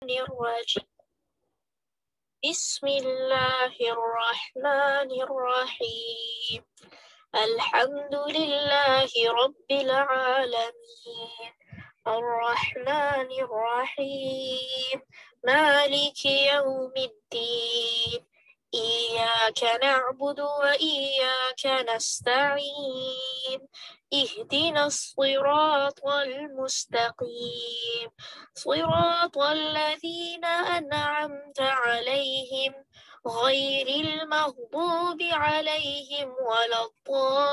الرجيم بسم الله الرحمن الرحيم الحمد لله رب العالمين الرحمن الرحيم مالك يوم الدين إياك نعبد وإياك نستعين اهدنا الصراط المستقيم صراط الذين أنعمت عليهم غير المغضوب عليهم ولا الضالين.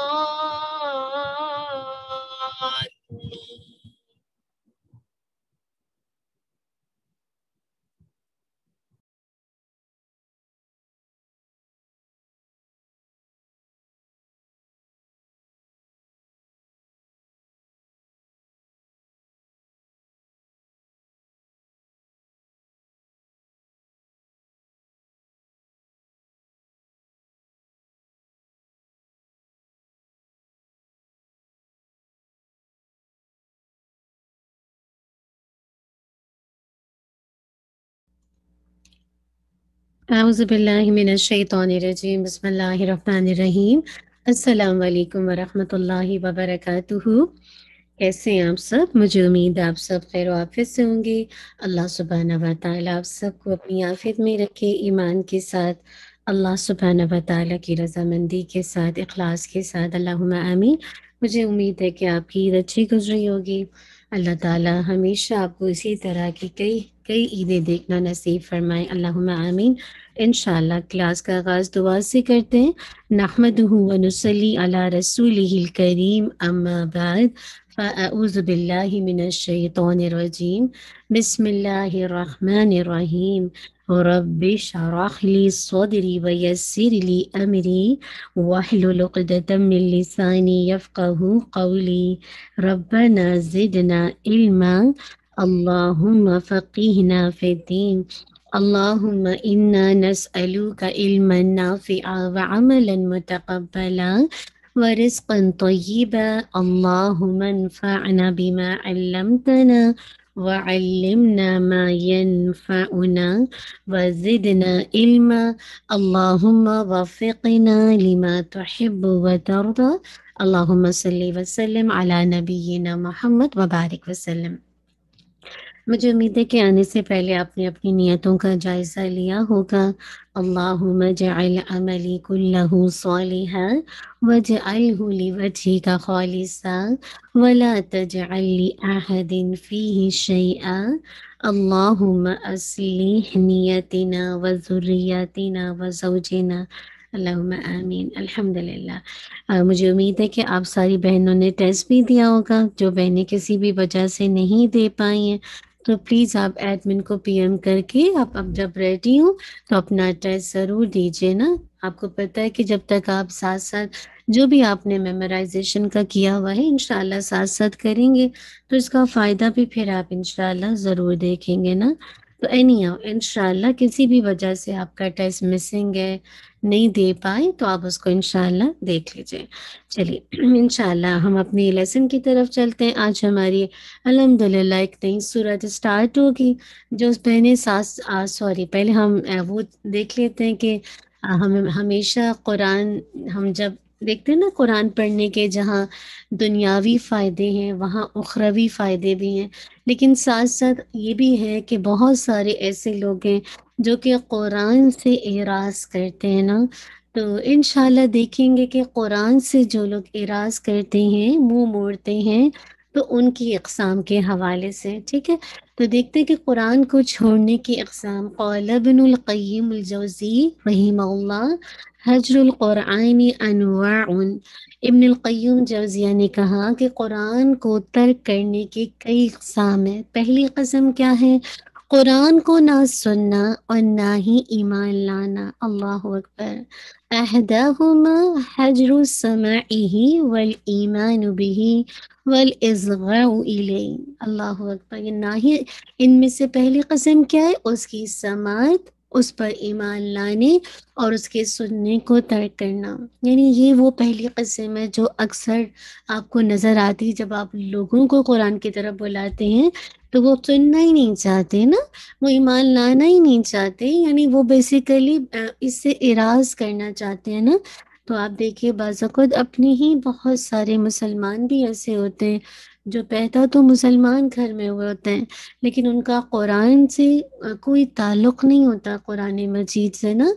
اعوذ باللہ من الشیطان الرجیم بسم اللہ الرحمن الرحیم السلام علیکم ورحمۃ اللہ وبرکاتہ۔ کیسے ہیں آپ سب؟ مجھے امید ہے آپ سب خیر و عافیت سے ہوں گے۔ اللہ سبحانہ و تعالیٰ آپ سب کو اپنی عافیت میں رکھے، ایمان کے ساتھ، اللہ سبحانہ و تعالیٰ کی رضامندی کے ساتھ، اخلاص کے ساتھ، اللہم آمین۔ مجھے امید ہے کہ آپ کی عید اچھی گزری ہوگی۔ اللہ تعالیٰ ہمیشہ آپ کو اسی طرح کی کئی عیدیں دیکھنا نصیب فرمائے، اللہم آمین۔ انشاءاللہ کلاس کا آغاز دعا سے کرتے ہیں۔ نحمدہ و نصلی علی رسولہ الکریم، اما بعد فاعوذ باللہ من الشیطان الرجیم، بسم اللہ الرحمن الرحیم۔ رب اشرح لی صدری ویسر لی امری واحلل عقدۃ من لسانی یفقہوا قولی ربنا زدنا علما اللہم فقہنا فی الدین اللہم انا نسألوک علما نافعا وعملا متقبلا ورزقا طیبا اللہم انفعنا بما علمتنا وعلمنا ما ينفعنا وزدنا علما اللہم وفقنا لما تحب وترضى اللہم صلی وسلم علی نبینا محمد وبارک وسلم۔ مجھے امید ہے کہ آنے سے پہلے آپ نے اپنی نیتوں کا جائزہ لیا ہوگا۔ اللہم اجعل عملی کلہ صالحا واجعلہ لوجہک خالصا ولا تجعل لأحد فیہ شیئا اللہم اصلح نیتنا وذریاتنا وزوجنا اللہم آمین۔ الحمدللہ۔ مجھے امید ہے کہ آپ ساری بہنوں نے ٹیسٹ بھی دیا ہوگا۔ جو بہنیں کسی بھی وجہ سے نہیں دے پائی ہیں تو پلیز آپ ایڈمن کو پی ایم کر کے آپ اب جب ریڈی ہوں تو اپنا ٹیسٹ ضرور دیجیے نا۔ آپ کو پتہ ہے کہ جب تک آپ ساتھ ساتھ جو بھی آپ نے میمورائزیشن کا کیا ہوا ہے انشاءاللہ ساتھ ساتھ کریں گے تو اس کا فائدہ بھی پھر آپ انشاءاللہ ضرور دیکھیں گے نا۔ تو انشاءاللہ کسی بھی وجہ سے آپ کا ٹیسٹ مسنگ ہے، نہیں دے پائے تو آپ اس کو انشاءاللہ دیکھ لیجیے۔ چلیے انشاءاللہ ہم اپنی لیسن کی طرف چلتے ہیں۔ آج ہماری الحمدللہ ایک نئی صورت اسٹارٹ ہوگی جو پہلے پہلے ہم وہ دیکھ لیتے ہیں کہ ہم ہمیشہ قرآن ہم جب دیکھتے ہیں نا قرآن پڑھنے کے جہاں دنیاوی فائدے ہیں وہاں اخروی فائدے بھی ہیں، لیکن ساتھ ساتھ یہ بھی ہے کہ بہت سارے ایسے لوگ ہیں جو کہ قرآن سے اعراض کرتے ہیں نا، تو انشاءاللہ دیکھیں گے کہ قرآن سے جو لوگ اعراض کرتے ہیں، منہ موڑتے ہیں، تو ان کی اقسام کے حوالے سے ٹھیک ہے۔ تو دیکھتے ہیں کہ قرآن کو چھوڑنے کی اقسام۔ قال ابن القیم الجوزی رحمہ اللہ حجر القرآن انواع۔ ابن القیم جوزیہ نے کہا کہ قرآن کو ترک کرنے کی کئی اقسام ہیں۔ پہلی قسم کیا ہے؟ قرآن کو نہ سننا اور نہ ہی ایمان لانا۔ اللہ اکبر۔ احداہما حجر سماعہ والایمان بہ والاصغاء الیہ۔ اللہ اکبر۔ یہ نہ ہی ان میں سے پہلی قسم کیا ہے؟ اس کی سماعت اس پر ایمان لانے اور اس کے سننے کو ترک کرنا. یعنی یہ وہ پہلی قسم ہے جو اکثر آپ کو نظر آتی جب آپ لوگوں کو قرآن کی طرف بلاتے ہیں تو وہ سننا ہی نہیں چاہتے نا، وہ ایمان لانا ہی نہیں چاہتے. یعنی وہ بیسیکلی اس سے اراض کرنا چاہتے ہیں نا. تو آپ دیکھیے بعض اوقات اپنے ہی بہت سارے مسلمان بھی ایسے ہوتے ہیں جو پیدا تو مسلمان گھر میں ہوئے ہوتے ہیں لیکن ان کا قرآن سے کوئی تعلق نہیں ہوتا، قرآن مجید سے نا.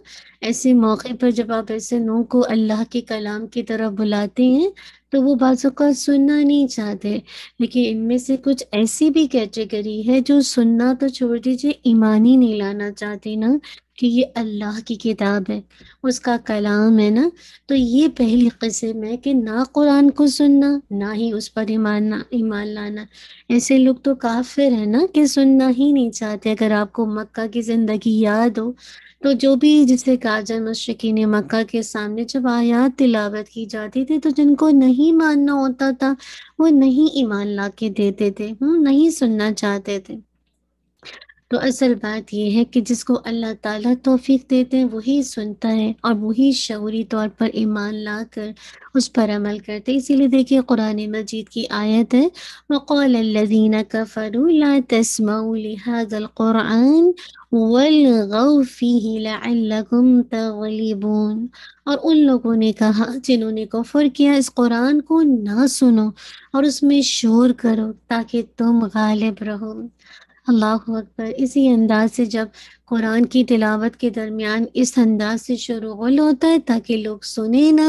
ایسے موقع پر جب آپ ایسے لوگوں کو اللہ کے کلام کی طرف بلاتے ہیں تو وہ بعض اوقات سننا نہیں چاہتے. لیکن ان میں سے کچھ ایسی بھی کیٹیگری ہے جو سننا تو چھوڑ دیجیے، ایمان ہی نہیں لانا چاہتی نا کہ یہ اللہ کی کتاب ہے، اس کا کلام ہے نا. تو یہ پہلی قسم ہے کہ نہ قرآن کو سننا نہ ہی اس پر ایمان لانا. ایسے لوگ تو کافر ہیں نا کہ سننا ہی نہیں چاہتے. اگر آپ کو مکہ کی زندگی یاد ہو تو جو بھی جسے کہا جائے مشرکین مکہ کے سامنے جب آیات تلاوت کی جاتی تھی تو جن کو نہیں ماننا ہوتا تھا وہ نہیں ایمان لا کے دیتے تھے، نہیں سننا چاہتے تھے. تو اصل بات یہ ہے کہ جس کو اللہ تعالیٰ توفیق دیتے ہیں وہی سنتا ہے اور وہی شعوری طور پر ایمان لا کر اس پر عمل کرتے. اسی لیے دیکھیے قرآن مجید کی آیت ہے وَقَالَ الَّذِينَ كَفَرُوا لَا تَسْمَعُوا لِهَذَا الْقُرْآنِ وَالْغَوْا فِيهِ لَعَلَّكُمْ تَغْلِبُونَ. اور ان لوگوں نے کہا جنہوں نے کفر کیا اس قرآن کو نہ سنو اور اس میں شور کرو تاکہ تم غالب رہو. اللہ اکبر. اسی انداز سے جب قرآن کی تلاوت کے درمیان اس انداز سے شروغل ہوتا ہے تاکہ لوگ سنیں نہ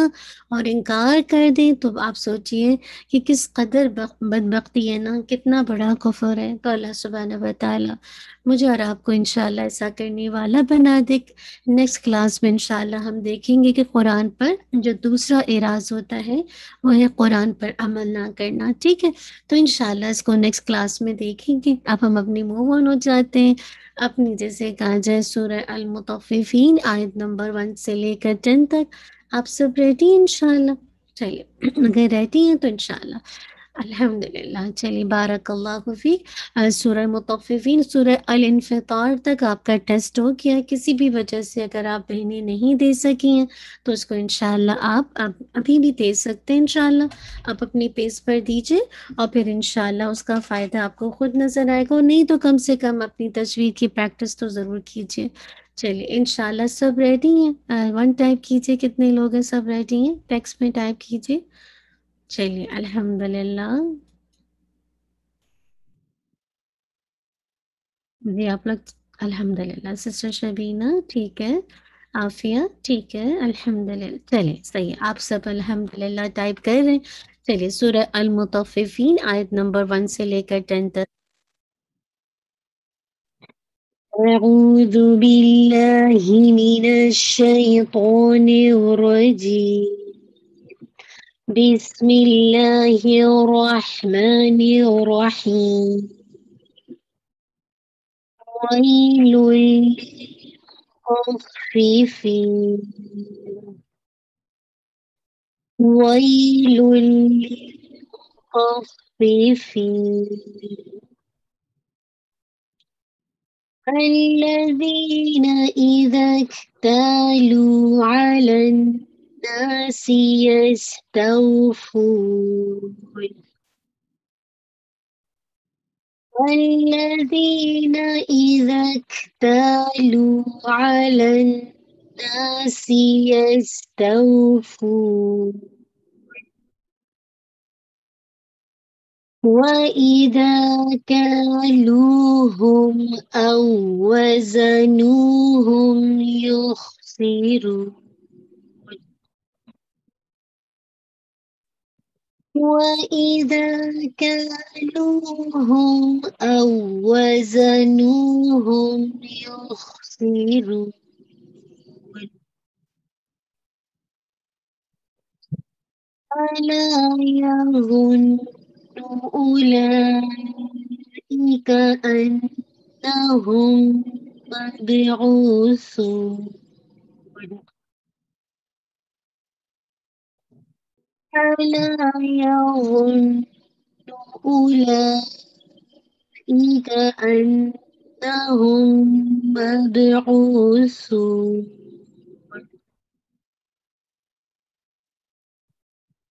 اور انکار کر دیں تو آپ سوچئے کہ کس قدر بدبختی ہے نا، کتنا بڑا کفر ہے. تو اللہ سبحانہ وتعالی مجھے اور آپ کو انشاءاللہ ایسا کرنے والا بنا دے. نیکسٹ کلاس میں انشاءاللہ ہم دیکھیں گے کہ قرآن پر جو دوسرا اعراض ہوتا ہے وہ ہے قرآن پر عمل نہ کرنا. ٹھیک ہے، تو انشاءاللہ اس کو نیکسٹ کلاس میں دیکھیں گے. اب ہم اپنی موو آن ہو جاتے ہیں اپنی جیسے کہا جائے سورہ المطففین آیت نمبر 1 سے لے کر 10 تک. آپ سب ریڈی ہیں انشاءاللہ؟ چلیے اگر ریڈی ہیں تو انشاءاللہ الحمدللہ. چلیے بارک اللہ فیک. سورہ مطففین سورہ الانفطار تک آپ کا ٹیسٹ ہو گیا. کسی بھی وجہ سے اگر آپ بہنیں نہیں دے سکی ہیں تو اس کو انشاءاللہ آپ ابھی بھی دے سکتے ہیں. انشاءاللہ آپ اپنی پیج پر دیجئے اور پھر انشاءاللہ اس کا فائدہ آپ کو خود نظر آئے گا. نہیں تو کم سے کم اپنی تجوید کی پریکٹس تو ضرور کیجئے. چلیے انشاءاللہ سب ریڈی ہیں؟ 1 ٹائپ کیجئے کتنے لوگ ہیں. سب ریڈی ہیں؟ ٹیکسٹ میں ٹائپ کیجئے. چلیے الحمدللہ. جی آپ لوگ الحمدللہ. سسٹر شبینہ ٹھیک ہے، عافیہ ٹھیک ہے، الحمدللہ. چلیے صحیح ہے، آپ سب الحمدللہ ٹائپ کر رہے ہیں. چلیے سورہ المطففین آیت نمبر 1 سے لے کر 10 تک. اعوذ باللہ من الشیطان الرجیم بسم اللہ الرحمن الرحیم ویل للمطففین ویل للمطففین الذين إذا اكتالوا على الناس يستوفون الذين إذا اكتالوا على الناس يستوفون وإذا كالوهم أو وزنوهم يخسرون وإذا كالوهم أو وزنوهم يخسرون ألا يظن أولئك أنهم مبعوثون ألا يظن أولئك أنهم إنهم مبعوثون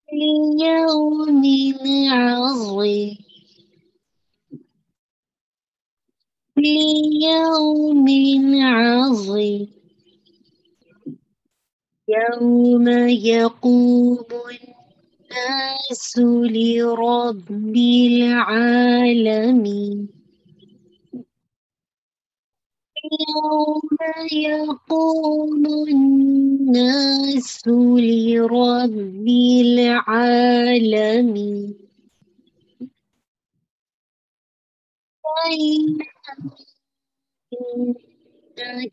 ليوم عظيم ليوم عظيم يوم يقوم الناس لرب العالمين يوم يقوم الناس لرب العالمين إن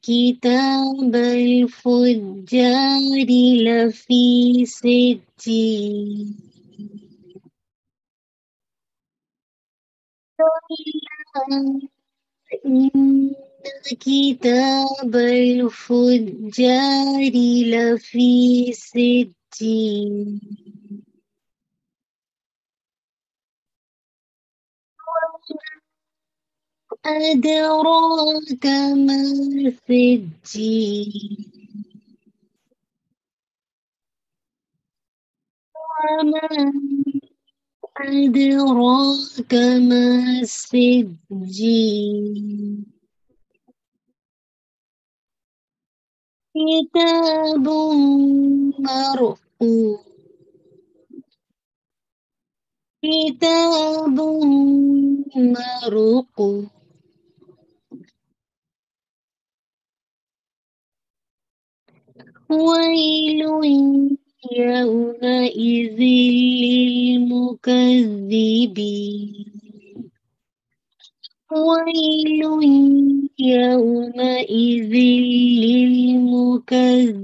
كتاب الفجار لفي سجين إن كتاب الفجار لفي سجين أدراك ما سجين وما أدراك ما سجين كتاب مرقوم كتاب مرقوم ويل يومئذ للمكذبين ويل يومئذ للمكذبين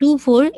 2 4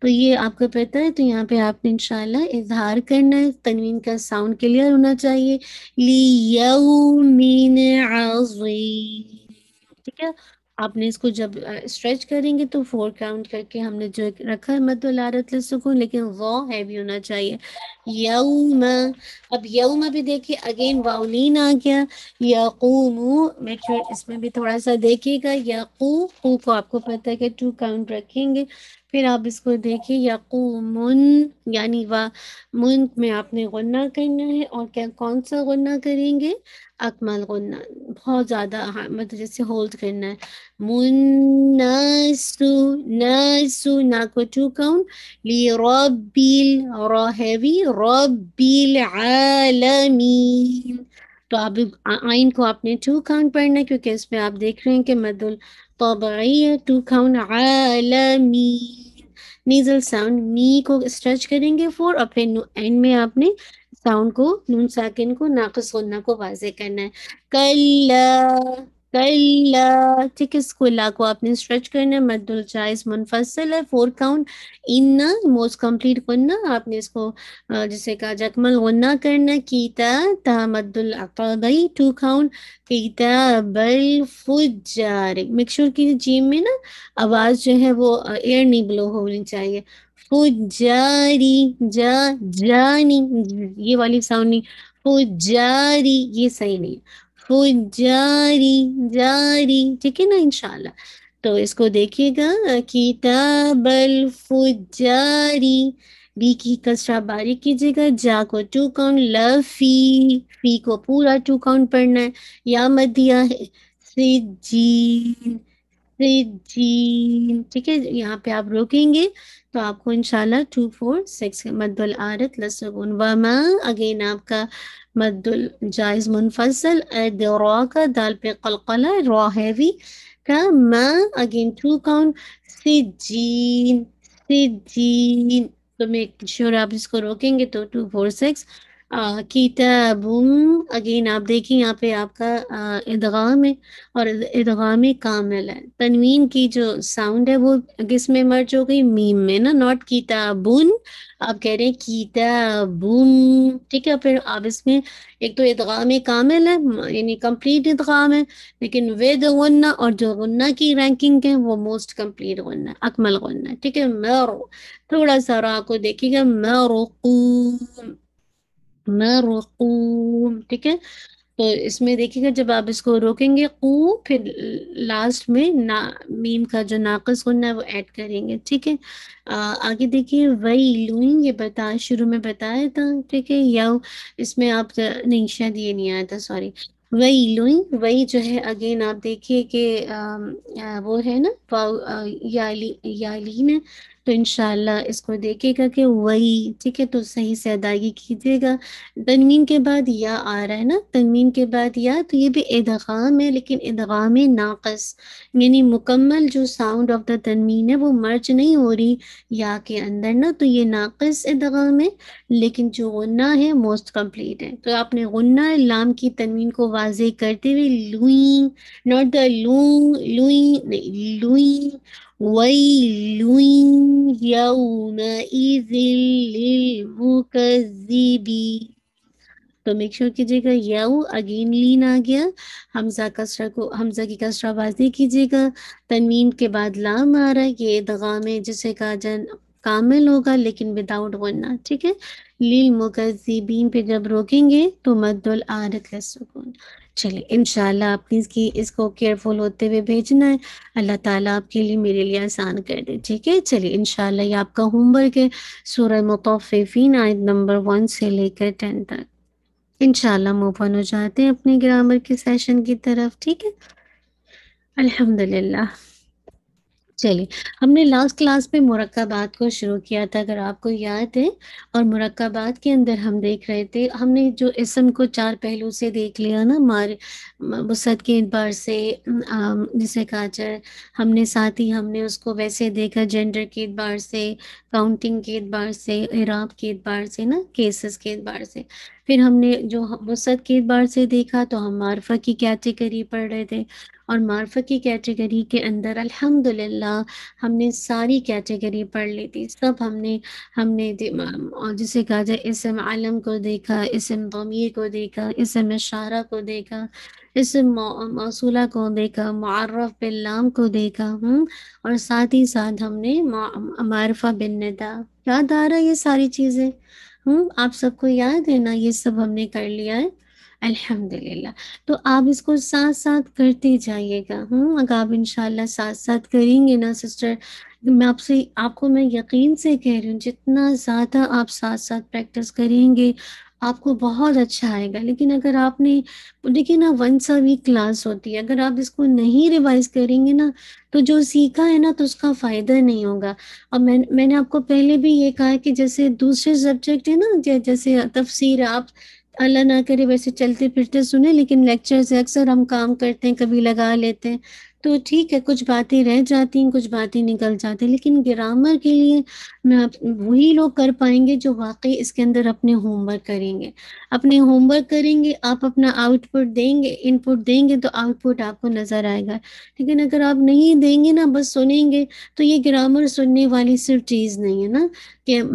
تو یہ آپ کو پتہ ہے، تو یہاں پہ آپ نے انشاءاللہ اظہار کرنا ہے، تنوین کا ساؤنڈ کلیئر ہونا چاہیے. لیومین عظیم. ٹھیک ہے، آپ نے اس کو جب اسٹریچ کریں گے تو 4 کاؤنٹ کر کے ہم نے جو رکھا ہے مد العارت للسکون، لیکن غا ہیوی ہونا چاہیے. یوم. اب یوم بھی دیکھیے اگین واولین آ گیا. یقوم. میک شور اس میں بھی تھوڑا سا دیکھیے گا. یقو کو آپ کو پتہ ہے کہ 2 کاؤنٹ رکھیں گے. پھر آپ اس کو دیکھیے یقومن، یعنی من میں آپ نے غنہ کرنا ہے. اور کون سا غنہ کریں گے؟ اکمل غنہ، بہت زیادہ مطلب جیسے ہولڈ کرنا ہے. مناسو. ناسو نا کو 2 کاؤنٹ. لی ربیل را ہیوی ربیل عالمین. تو اب آئین کو آپ نے 2 کاؤنٹ پڑھنا ہے کیونکہ اس میں آپ دیکھ رہے ہیں کہ مد الطبعی ہے. 2 کاؤنٹ عالمین. نیزل ساؤنڈ نی کو اسٹریچ کریں گے 4، اور پھر اینڈ میں آپ نے ساؤنڈ کو نون ساکن کو ناقص غنہ کو واضح کرنا ہے. کلا. کلا. ٹھیک ہے، اس کو لا کو آپ نے اسٹریچ کرنا ہے، مد الجائز منفصل ہے 4 کاؤنٹ. ان موسٹ کمپلیٹ غنہ آپ نے اس کو جسے کہا جکمل غنہ کرنا ہے. کیتا تا مد العقبی 2 کاؤنٹ. کتاب الفجار. میک شور کی جیم میں نا آواز جو ہے وہ ایئر نہیں بلو ہونی چاہیے. فجاری. جانی یہ والی ساؤنڈ نہیں. فجاری یہ صحیح نہیں. فجاری. جاری. ٹھیک ہے نا انشاءاللہ. تو اس کو دیکھیے گا. کتاب الفجاری. بی کی کسرہ باریک کیجیے گا. جا کو 2 کاؤنٹ. لفی. فی کو پورا 2 کاؤنٹ پڑھنا ہے. یا مدیہ ہے. سجین. سجین. ٹھیک ہے، یہاں پہ آپ روکیں گے تو آپ کو انشاءاللہ 2 4 6 مد العارت للسکون. وما اگین آپ کا مد الجائز منفصل. ادرا کا دال پہ قلقلہ را ہیوی کا. ما اگین 2 کاؤنٹ. سجین. سجین. تو میک شور آپ اس کو روکیں گے تو 2 4 6. کتاب. اگین آپ دیکھیں یہاں پہ آپ کا ادغام ہے اور ادغام کامل ہے. تنوین کی جو ساؤنڈ ہے وہ کس میں مرج ہو گئی؟ میم میں نا، ناٹ کتابن. آپ کہہ رہے ہیں کتابن. ٹھیک ہے، پھر آپ اس میں ایک تو ادغام کامل ہے یعنی کمپلیٹ ادغام ہے، لیکن ود غنہ، اور جو غنہ کی رینکنگ ہے وہ موسٹ کمپلیٹ غنہ اکمل غنہ. ٹھیک ہے، تھوڑا سا را کو دیکھیے گا. مرقوم. مرقوم. ٹھیک ہے، تو اس میں دیکھیے گا جب آپ اس کو روکیں گے قو، پھر لاسٹ میں میم کا جو ناقص غنہ ہے وہ ایڈ کریں گے. ٹھیک ہے، آگے دیکھیے ویلون. یہ شروع میں بتایا تھا. ٹھیک ہے، یا اس میں آپ نہیں، شاید یہ نہیں آیا تھا، سوری. ویلون. وہی جو ہے اگین آپ دیکھیے کہ وہ ہے نا یالین ہے، تو انشاءاللہ اس کو دیکھے گا کہ وہی. ٹھیک ہے، تو صحیح سے ادائیگی کیجیے گا. تنوین کے بعد یا آ رہا ہے نا، تنوین کے بعد یا، تو یہ بھی ادغام ہے لیکن ادغام ناقص، یعنی مکمل جو ساؤنڈ آف دا تنوین ہے وہ مرج نہیں ہو رہی یا کے اندر نا، تو یہ ناقص ادغام ہے، لیکن جو غنہ ہے موسٹ کمپلیٹ ہے. تو آپ نے غنہ لام کی تنوین کو واضح کرتے ہوئے لوئیں، ناٹ دا لوئیں نہیں، لوئیں. وَيْلٌ يَوْمَئِذٍ لِّلْمُكَذِّبِينَ. تو میک شور کیجیے گا یاؤ اگین لین آ گیا. حمزہ کی کسرہ واضح کیجیے گا. تنوین کے بعد لام آ رہا ہے، یہ ادغام ہے جسے کہا جائے کامل ہوگا لیکن وداؤٹ غنہ. ٹھیک ہے، للمکذبین پہ جب روکیں گے تو مد العارض للسکون. چلیے انشاءاللہ آپ اس کو کیئرفل ہوتے ہوئے بھیجنا ہے. اللہ تعالیٰ آپ کے لیے میرے لیے آسان کر دے. ٹھیک ہے، چلیے انشاءاللہ یہ آپ کا ہوم ورک ہے، سورہ مطففین آیت نمبر 1 سے لے کر 10 تک. انشاءاللہ موو آن ہو جاتے ہیں اپنے گرامر کے سیشن کی طرف. ٹھیک ہے، الحمدللہ. چلیے، ہم نے لاسٹ کلاس میں مرکبات کو شروع کیا تھا اگر آپ کو یاد ہے، اور مرکبات کے اندر ہم دیکھ رہے تھے، ہم نے جو اسم کو 4 پہلو سے دیکھ لیا نا، وسعت کے اعتبار سے جسے کہا جائے، ہم نے ساتھ ہی ہم نے اس کو ویسے دیکھا جینڈر کے اعتبار سے، کاؤنٹنگ کے اعتبار سے، اعراب کے اعتبار سے نا، کیسز کے اعتبار سے. پھر ہم نے جو وسعت کے اعتبار سے دیکھا تو ہم معرفہ کی کیٹیگری پڑھ رہے تھے، اور معرفت کی کیٹیگری کے اندر الحمدللہ ہم نے ساری کیٹیگری پڑھ لی تھی، سب ہم نے اور جسے کہا جائے اسم علم کو دیکھا، اسم ضمیر کو دیکھا، اسم اشارہ کو دیکھا، اسم موصولہ کو دیکھا، معرف باللام کو دیکھا، اور ساتھ ہی ساتھ ہم نے معرفہ بالندا. یاد آ رہا ہے یہ ساری چیزیں؟ آپ سب کو یاد ہے نا؟ یہ سب ہم نے کر لیا ہے الحمدللہ. تو آپ اس کو ساتھ ساتھ کرتے جائیے گا. اگر آپ انشاءاللہ ساتھ ساتھ کریں گے نا سسٹر، میں آپ کو میں یقین سے کہہ رہی ہوں، جتنا زیادہ آپ ساتھ ساتھ پریکٹس کریں گے آپ کو بہت اچھا آئے گا. لیکن اگر آپ نے دیکھیے نا، ونس اے ویک کلاس ہوتی ہے، اگر آپ اس کو نہیں ریوائز کریں گے نا تو جو سیکھا ہے نا تو اس کا فائدہ نہیں ہوگا. اور میں نے آپ کو پہلے بھی یہ کہا کہ جیسے دوسرے سبجیکٹ ہے نا، جیسے تفسیر، آپ اللہ نہ کرے ویسے چلتے پھرتے سنیں، لیکن لیکچر سے اکثر ہم کام کرتے ہیں، کبھی لگا لیتے ہیں تو ٹھیک ہے، کچھ باتیں رہ جاتی ہیں، کچھ باتیں نکل جاتی ہیں. لیکن گرامر کے لیے وہی لوگ کر پائیں گے جو واقعی اس کے اندر اپنے ہوم ورک کریں گے. اپنے ہوم ورک کریں گے، آپ اپنا آؤٹ پٹ دیں گے، ان پٹ دیں گے تو آؤٹ پٹ آپ کو نظر آئے گا. لیکن اگر آپ نہیں دیں گے نا، بس سنیں گے، تو یہ گرامر سننے والی صرف چیز نہیں ہے نا.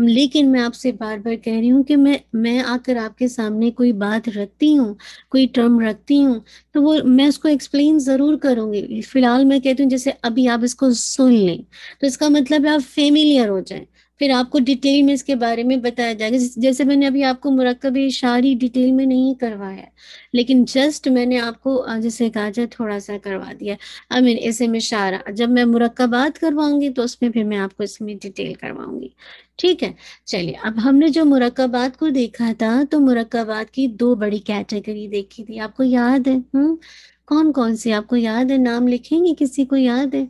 لیکن میں آپ سے بار بار کہہ رہی ہوں کہ میں آ کر آپ کے سامنے کوئی بات رکھتی ہوں، کوئی ٹرم رکھتی ہوں تو وہ میں اس کو ایکسپلین ضرور کروں گی. فی الحال میں کہتی ہوں جیسے ابھی آپ اس کو سن لیں تو اس کا مطلب ہے آپ فیملیئر ہو جائیں، پھر آپ کو ڈیٹیل میں اس کے بارے میں بتایا جائے گا. جیسے میں نے ابھی آپ کو مرکب اشاری ڈیٹیل میں نہیں کروایا ہے، لیکن جسٹ میں نے آپ کو جیسے کہا جائے تھوڑا سا کروا دیا. اسے میں اشارہ جب میں مرکبات کرواؤں گی تو اس میں پھر میں آپ کو اس میں ڈیٹیل کرواؤں گی. ٹھیک ہے، چلیے. اب ہم نے جو مرکبات کو دیکھا تھا تو مرکبات کی دو بڑی کیٹیگری دیکھی تھی، آپ کو یاد ہے؟ کون کون سی آپ کو یاد ہے؟ نام لکھیں گے؟ کسی کو یاد ہے؟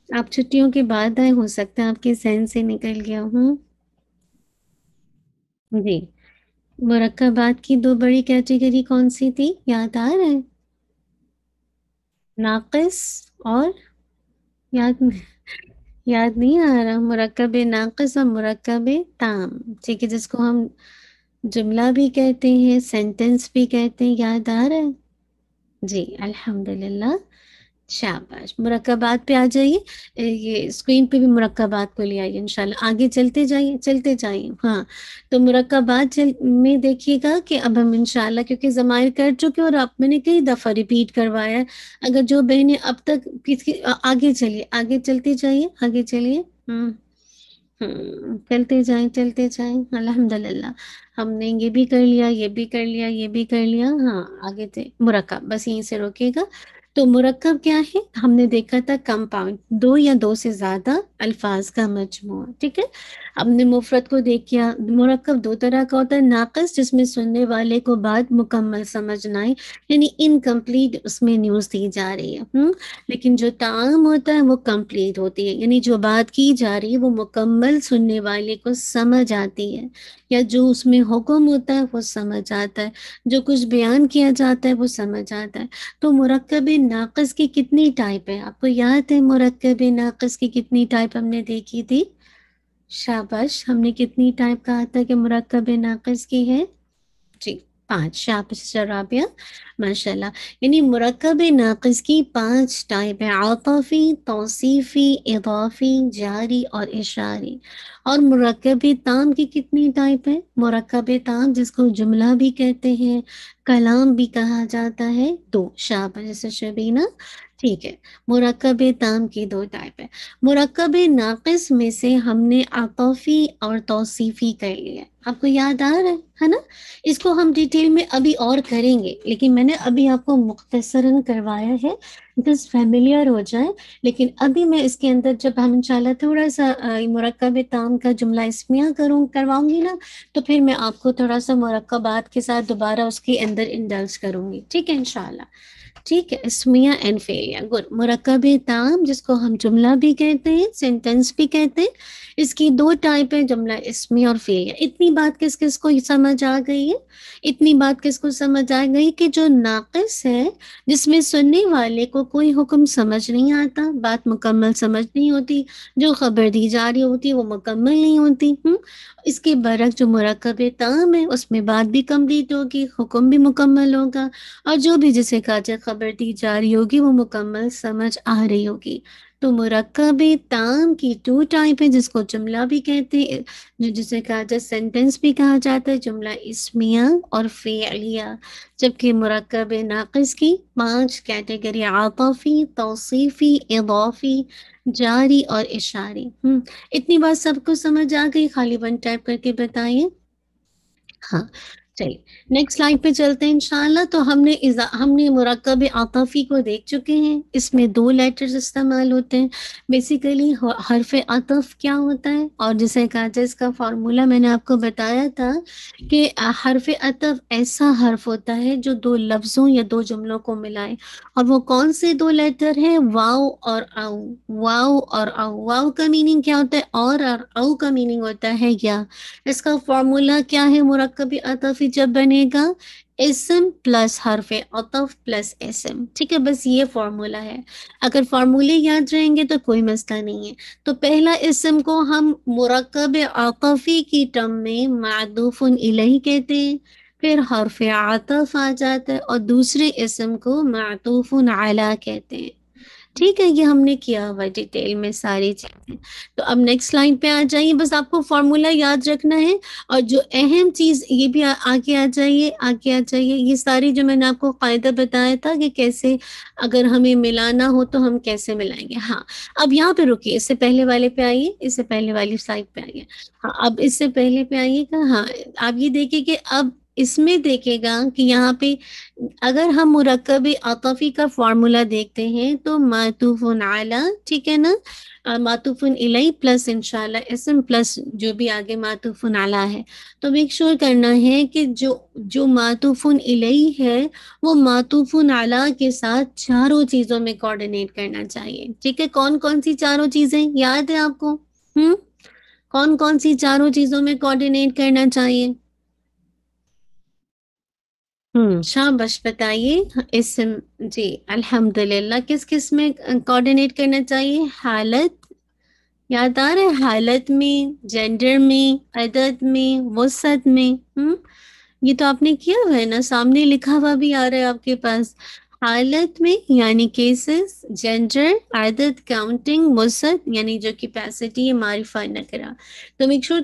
آپ چھٹیوں کے بعد آئے، ہو سکتا ہے آپ کے ذہن سے نکل گیا ہوں. جی، مرکبات کی دو بڑی کیٹیگری کون سی تھی؟ یاد آ رہا ہے؟ ناقص اور یاد نہیں آ رہا. مرکب ناقص اور مرکب تام، ٹھیک ہے، جس کو ہم جملہ بھی کہتے ہیں، سینٹنس بھی کہتے ہیں. یاد آ رہا ہے؟ جی الحمدللہ، شاباش. مرکبات پہ آ جائیے، یہ اسکرین پہ بھی مرکبات کو لے آئیے انشاءاللہ. آگے چلتے جائیے. ہاں، تو مرکبات میں دیکھیے گا کہ اب ہم انشاءاللہ کیونکہ ضمائر کر چکے اور اب میں نے کئی دفعہ ریپیٹ کروایا ہے. اگر جو بہنیں اب تک آگے چلتے جائیے، آگے چلیے. چلتے جائیں الحمدللہ. ہم نے یہ بھی کر لیا، یہ بھی کر لیا، یہ بھی کر لیا. ہاں آگے تھے مرکب، بس یہیں سے روکے گا. تو مرکب کیا ہے؟ ہم نے دیکھا تھا کمپاؤنڈ، دو یا دو سے زیادہ الفاظ کا مجموعہ. ٹھیک ہے، ہم نے مفرد کو دیکھا. مرکب دو طرح کا ہوتا ہے: ناقص جس میں سننے والے کو بات مکمل سمجھ نہ آئے، یعنی انکمپلیٹ اس میں نیوز دی جا رہی ہے. لیکن جو تام ہوتا ہے وہ کمپلیٹ ہوتی ہے، یعنی جو بات کی جا رہی ہے وہ مکمل سننے والے کو سمجھ آتی ہے، یا جو اس میں حکم ہوتا ہے وہ سمجھ آتا ہے، جو کچھ بیان کیا جاتا ہے وہ سمجھ آتا ہے. تو مرکب ناقص کی کتنی ٹائپ ہے؟ آپ کو یاد ہے مرکب ناقص کی کتنی ٹائپ ہم نے دیکھی تھی؟ شاباش، ہم نے کتنی ٹائپ کہا تھا کہ مرکب ناقص کی ہے؟ جی 5. شاباش رابعہ، ماشاءاللہ. یعنی مرکب ناقص کی 5 ٹائپ ہے: عاطفی، توصیفی، اضافی، جاری اور اشاری. اور مرکب تام کی کتنی ٹائپ ہے؟ مرکب تام جس کو جملہ بھی کہتے ہیں، کلام بھی کہا جاتا ہے، 2. شاباش جیسے شبینہ. ٹھیک ہے، مرکب تام کی 2 ٹائپ ہے. مرکب ناقص میں سے ہم نے عاطفی اور توصیفی کر لیا. آپ کو یاد آ رہا ہے نا؟ اس کو ہم ڈیٹیل میں ابھی اور کریں گے، لیکن میں نے ابھی آپ کو مختصراً کروایا ہے جس فیملیئر ہو جائے. لیکن ابھی میں اس کے اندر جب ہم انشاءاللہ تھوڑا سا مرکب تام کا جملہ اسمیہ کرواؤں گی نا، تو پھر میں آپ کو تھوڑا سا مرکبات کے ساتھ دوبارہ اس کے اندر انڈلج کروں گی. ٹھیک ہے انشاءاللہ. ٹھیک ہے، اسمیہ اینڈ فعلیہ. گڈ. مرکب تام جس کو ہم جملہ بھی کہتے ہیں، سینٹنس بھی کہتے ہیں، اس کی 2 ٹائپ ہے: جملہ اسمیہ اور فعلیہ. اتنی بات کس کس کو سمجھ آ گئی ہے؟ اتنی بات کس کو سمجھ آ گئی کہ جو ناقص ہے، جس میں سننے والے کو کوئی حکم سمجھ نہیں آتا، بات مکمل سمجھ نہیں ہوتی، جو خبر دی جا رہی ہوتی ہے وہ مکمل نہیں ہوتی۔ اس کے برعکس جو مرکب تام ہے اس میں بات بھی کمپلیٹ ہوگی، حکم بھی مکمل ہوگا، اور جو بھی جسے کہا جائے خبر دی جا رہی ہوگی وہ مکمل سمجھ آ رہی ہوگی۔ تو مرکب تام کی 2 ٹائپ ہے، جس کو جملہ بھی کہتے ہیں، جسے کہا جائے سینٹنس بھی کہا جاتا ہے، جملہ اسمیہ اور فعلیہ، جبکہ مرکب ناقص کی 5 کیٹیگری: عاطفی، توصیفی، اضافی، جاری اور اشاری۔ اتنی بات سب کو سمجھ آ گئی؟ خالی 1 ٹائپ کر کے بتائیے۔ ہاں چلیے نیکسٹ سلائڈ پہ چلتے ہیں انشاءاللہ۔ تو ہم نے مرکب عاطفی کو دیکھ چکے ہیں، اس میں 2 لیٹرز استعمال ہوتے ہیں۔ بیسیکلی حرف عطف کیا ہوتا ہے، اور جسے کہا جائے اس کا فارمولا میں نے آپ کو بتایا تھا کہ حرف عطف ایسا حرف ہوتا ہے جو 2 لفظوں یا 2 جملوں کو ملائے، اور وہ کون سے 2 لیٹر ہیں؟ واو اور او۔ واو اور او، واو کا میننگ کیا ہوتا ہے اور او کا میننگ ہوتا ہے یا۔ اس کا فارمولا کیا ہے مرکب عطفی جب بنے گا؟ اسم پلس حرف عطف پلس اسم، ٹھیک ہے، بس یہ فارمولا ہے۔ اگر فارمولے یاد رہیں گے تو کوئی مسئلہ نہیں ہے۔ تو پہلا اسم کو ہم مرکب عطفی کی ٹرم میں معطوف الیہ کہتے ہیں، پھر حرف عطف آ جاتا ہے، اور دوسرے اسم کو معطوف علی کہتے ہیں۔ ٹھیک ہے، یہ ہم نے کیا ہوا ڈیٹیل میں ساری چیزیں۔ تو اب نیکسٹ لائن پہ آ جائیے، بس آپ کو فارمولا یاد رکھنا ہے، اور جو اہم چیز یہ بھی آگے آ جائیے، آگے آ جائیے، یہ ساری جو میں نے آپ کو قاعدہ بتایا تھا کہ کیسے اگر ہمیں ملانا ہو تو ہم کیسے ملائیں گے۔ ہاں اب یہاں پہ رکیے، اس سے پہلے والے پہ آئیے، اس سے پہلے والی سلائڈ پہ آئیے۔ ہاں اب اس سے پہلے پہ آئیے گا۔ ہاں آپ یہ دیکھیں کہ اب اس میں دیکھے گا کہ یہاں پہ اگر ہم مرکب عطفی کا فارمولا دیکھتے ہیں تو معطوف علی، ٹھیک ہے نا، معطوف الیہ پلس انشاءاللہ اسم پلس جو بھی آگے معطوف علی ہے، تو میک شور کرنا ہے کہ جو معطوف الیہ ہے وہ معطوف علی کے ساتھ چاروں چیزوں میں کوآرڈینیٹ کرنا چاہیے۔ ٹھیک ہے، کون کون سی چاروں چیزیں یاد ہے آپ کو؟ کون کون سی چاروں چیزوں میں کوآرڈینیٹ کرنا چاہیے؟ شاباش بتائیے۔ اسم، جی الحمدللہ، کس کس میں کوآرڈینیٹ کرنا چاہیے؟ حالت، یاد آ رہا ہے؟ حالت میں، جینڈر میں، عدد میں، وسعت میں۔ یہ تو آپ نے کیا ہوا ہے نا، سامنے لکھا ہوا بھی آ رہا ہے آپ کے پاس۔ حالت میں یعنی کیسز، جینڈر، عدد، کاؤنٹنگ، وسعت یعنی جو کیپیسٹی ہے، معرفہ نکرہ۔ تو میک شور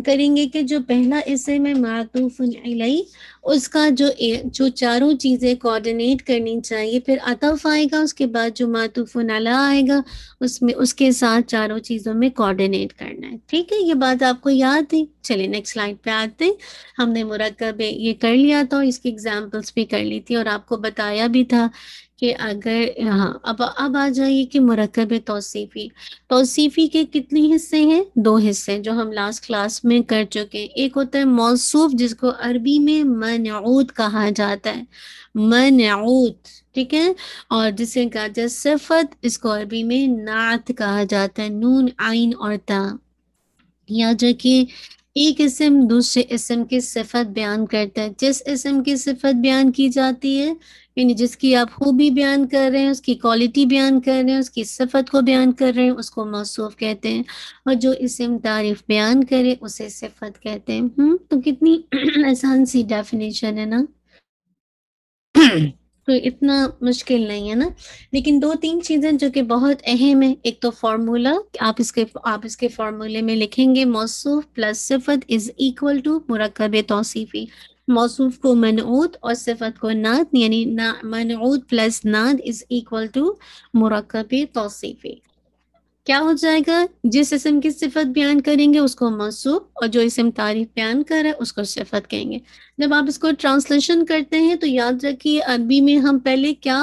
کریں گے کہ جو پہلا اسم ہے معطوف علیہ، اس کا جو چاروں چیزیں کوآرڈینیٹ کرنی چاہیے، پھر عطف آئے گا، اس کے بعد جو معطوف علی آئے گا اس میں اس کے ساتھ چاروں چیزوں میں کوآرڈینیٹ کرنا ہے۔ ٹھیک ہے، یہ بات آپ کو یاد ہے؟ چلیں نیکسٹ سلائڈ پہ آتے ہیں۔ ہم نے مرکب یہ کر لیا تھا، اس کی ایگزامپلس بھی کر لی تھی، اور آپ کو بتایا بھی تھا کہ اگر ہاں اب آ جائیے کہ مرکب توصیفی کے کتنے حصے ہیں؟ 2 حصے جو ہم لاسٹ کلاس میں کر چکے ہیں۔ ایک ہوتا ہے موصوف، جس کو عربی میں منعوت کہا جاتا ہے، منعوت، ٹھیک ہے، اور جسے کہا جائے صفت، اس کو عربی میں نعت کہا جاتا ہے، نون عین اور تا۔ یاد رکھیے، ایک اسم دوسرے اسم کی صفت بیان کرتا ہے۔ جس اسم کی صفت بیان کی جاتی ہے، یعنی جس کی آپ خوبی بیان کر رہے ہیں، اس کی کوالٹی بیان کر رہے ہیں، اس کی صفت کو بیان کر رہے ہیں، اس کو موصوف کہتے ہیں، اور جو اسم تعریف بیان کرے اسے صفت کہتے ہیں۔ تو کتنی آسان سی ڈیفینیشن ہے نا، تو اتنا مشکل نہیں ہے نا۔ لیکن 2-3 چیزیں جو کہ بہت اہم ہیں، ایک تو فارمولا، آپ اس کے فارمولے میں لکھیں گے موصوف پلس صفت از ایکول ٹو مرکب توصیفی۔ موصوف کو منعوت اور صفت کو نعت، یعنی منعوت پلس نعت از ایکول ٹو مرکب توصیفی۔ کیا ہو جائے گا؟ جس اسم کی صفت بیان کریں گے اس کو موصوف، اور جو اسم تعریف بیان کر رہا ہے اس کو صفت کہیں گے۔ جب آپ اس کو ٹرانسلیشن کرتے ہیں تو یاد رکھیے عربی میں ہم پہلے کیا،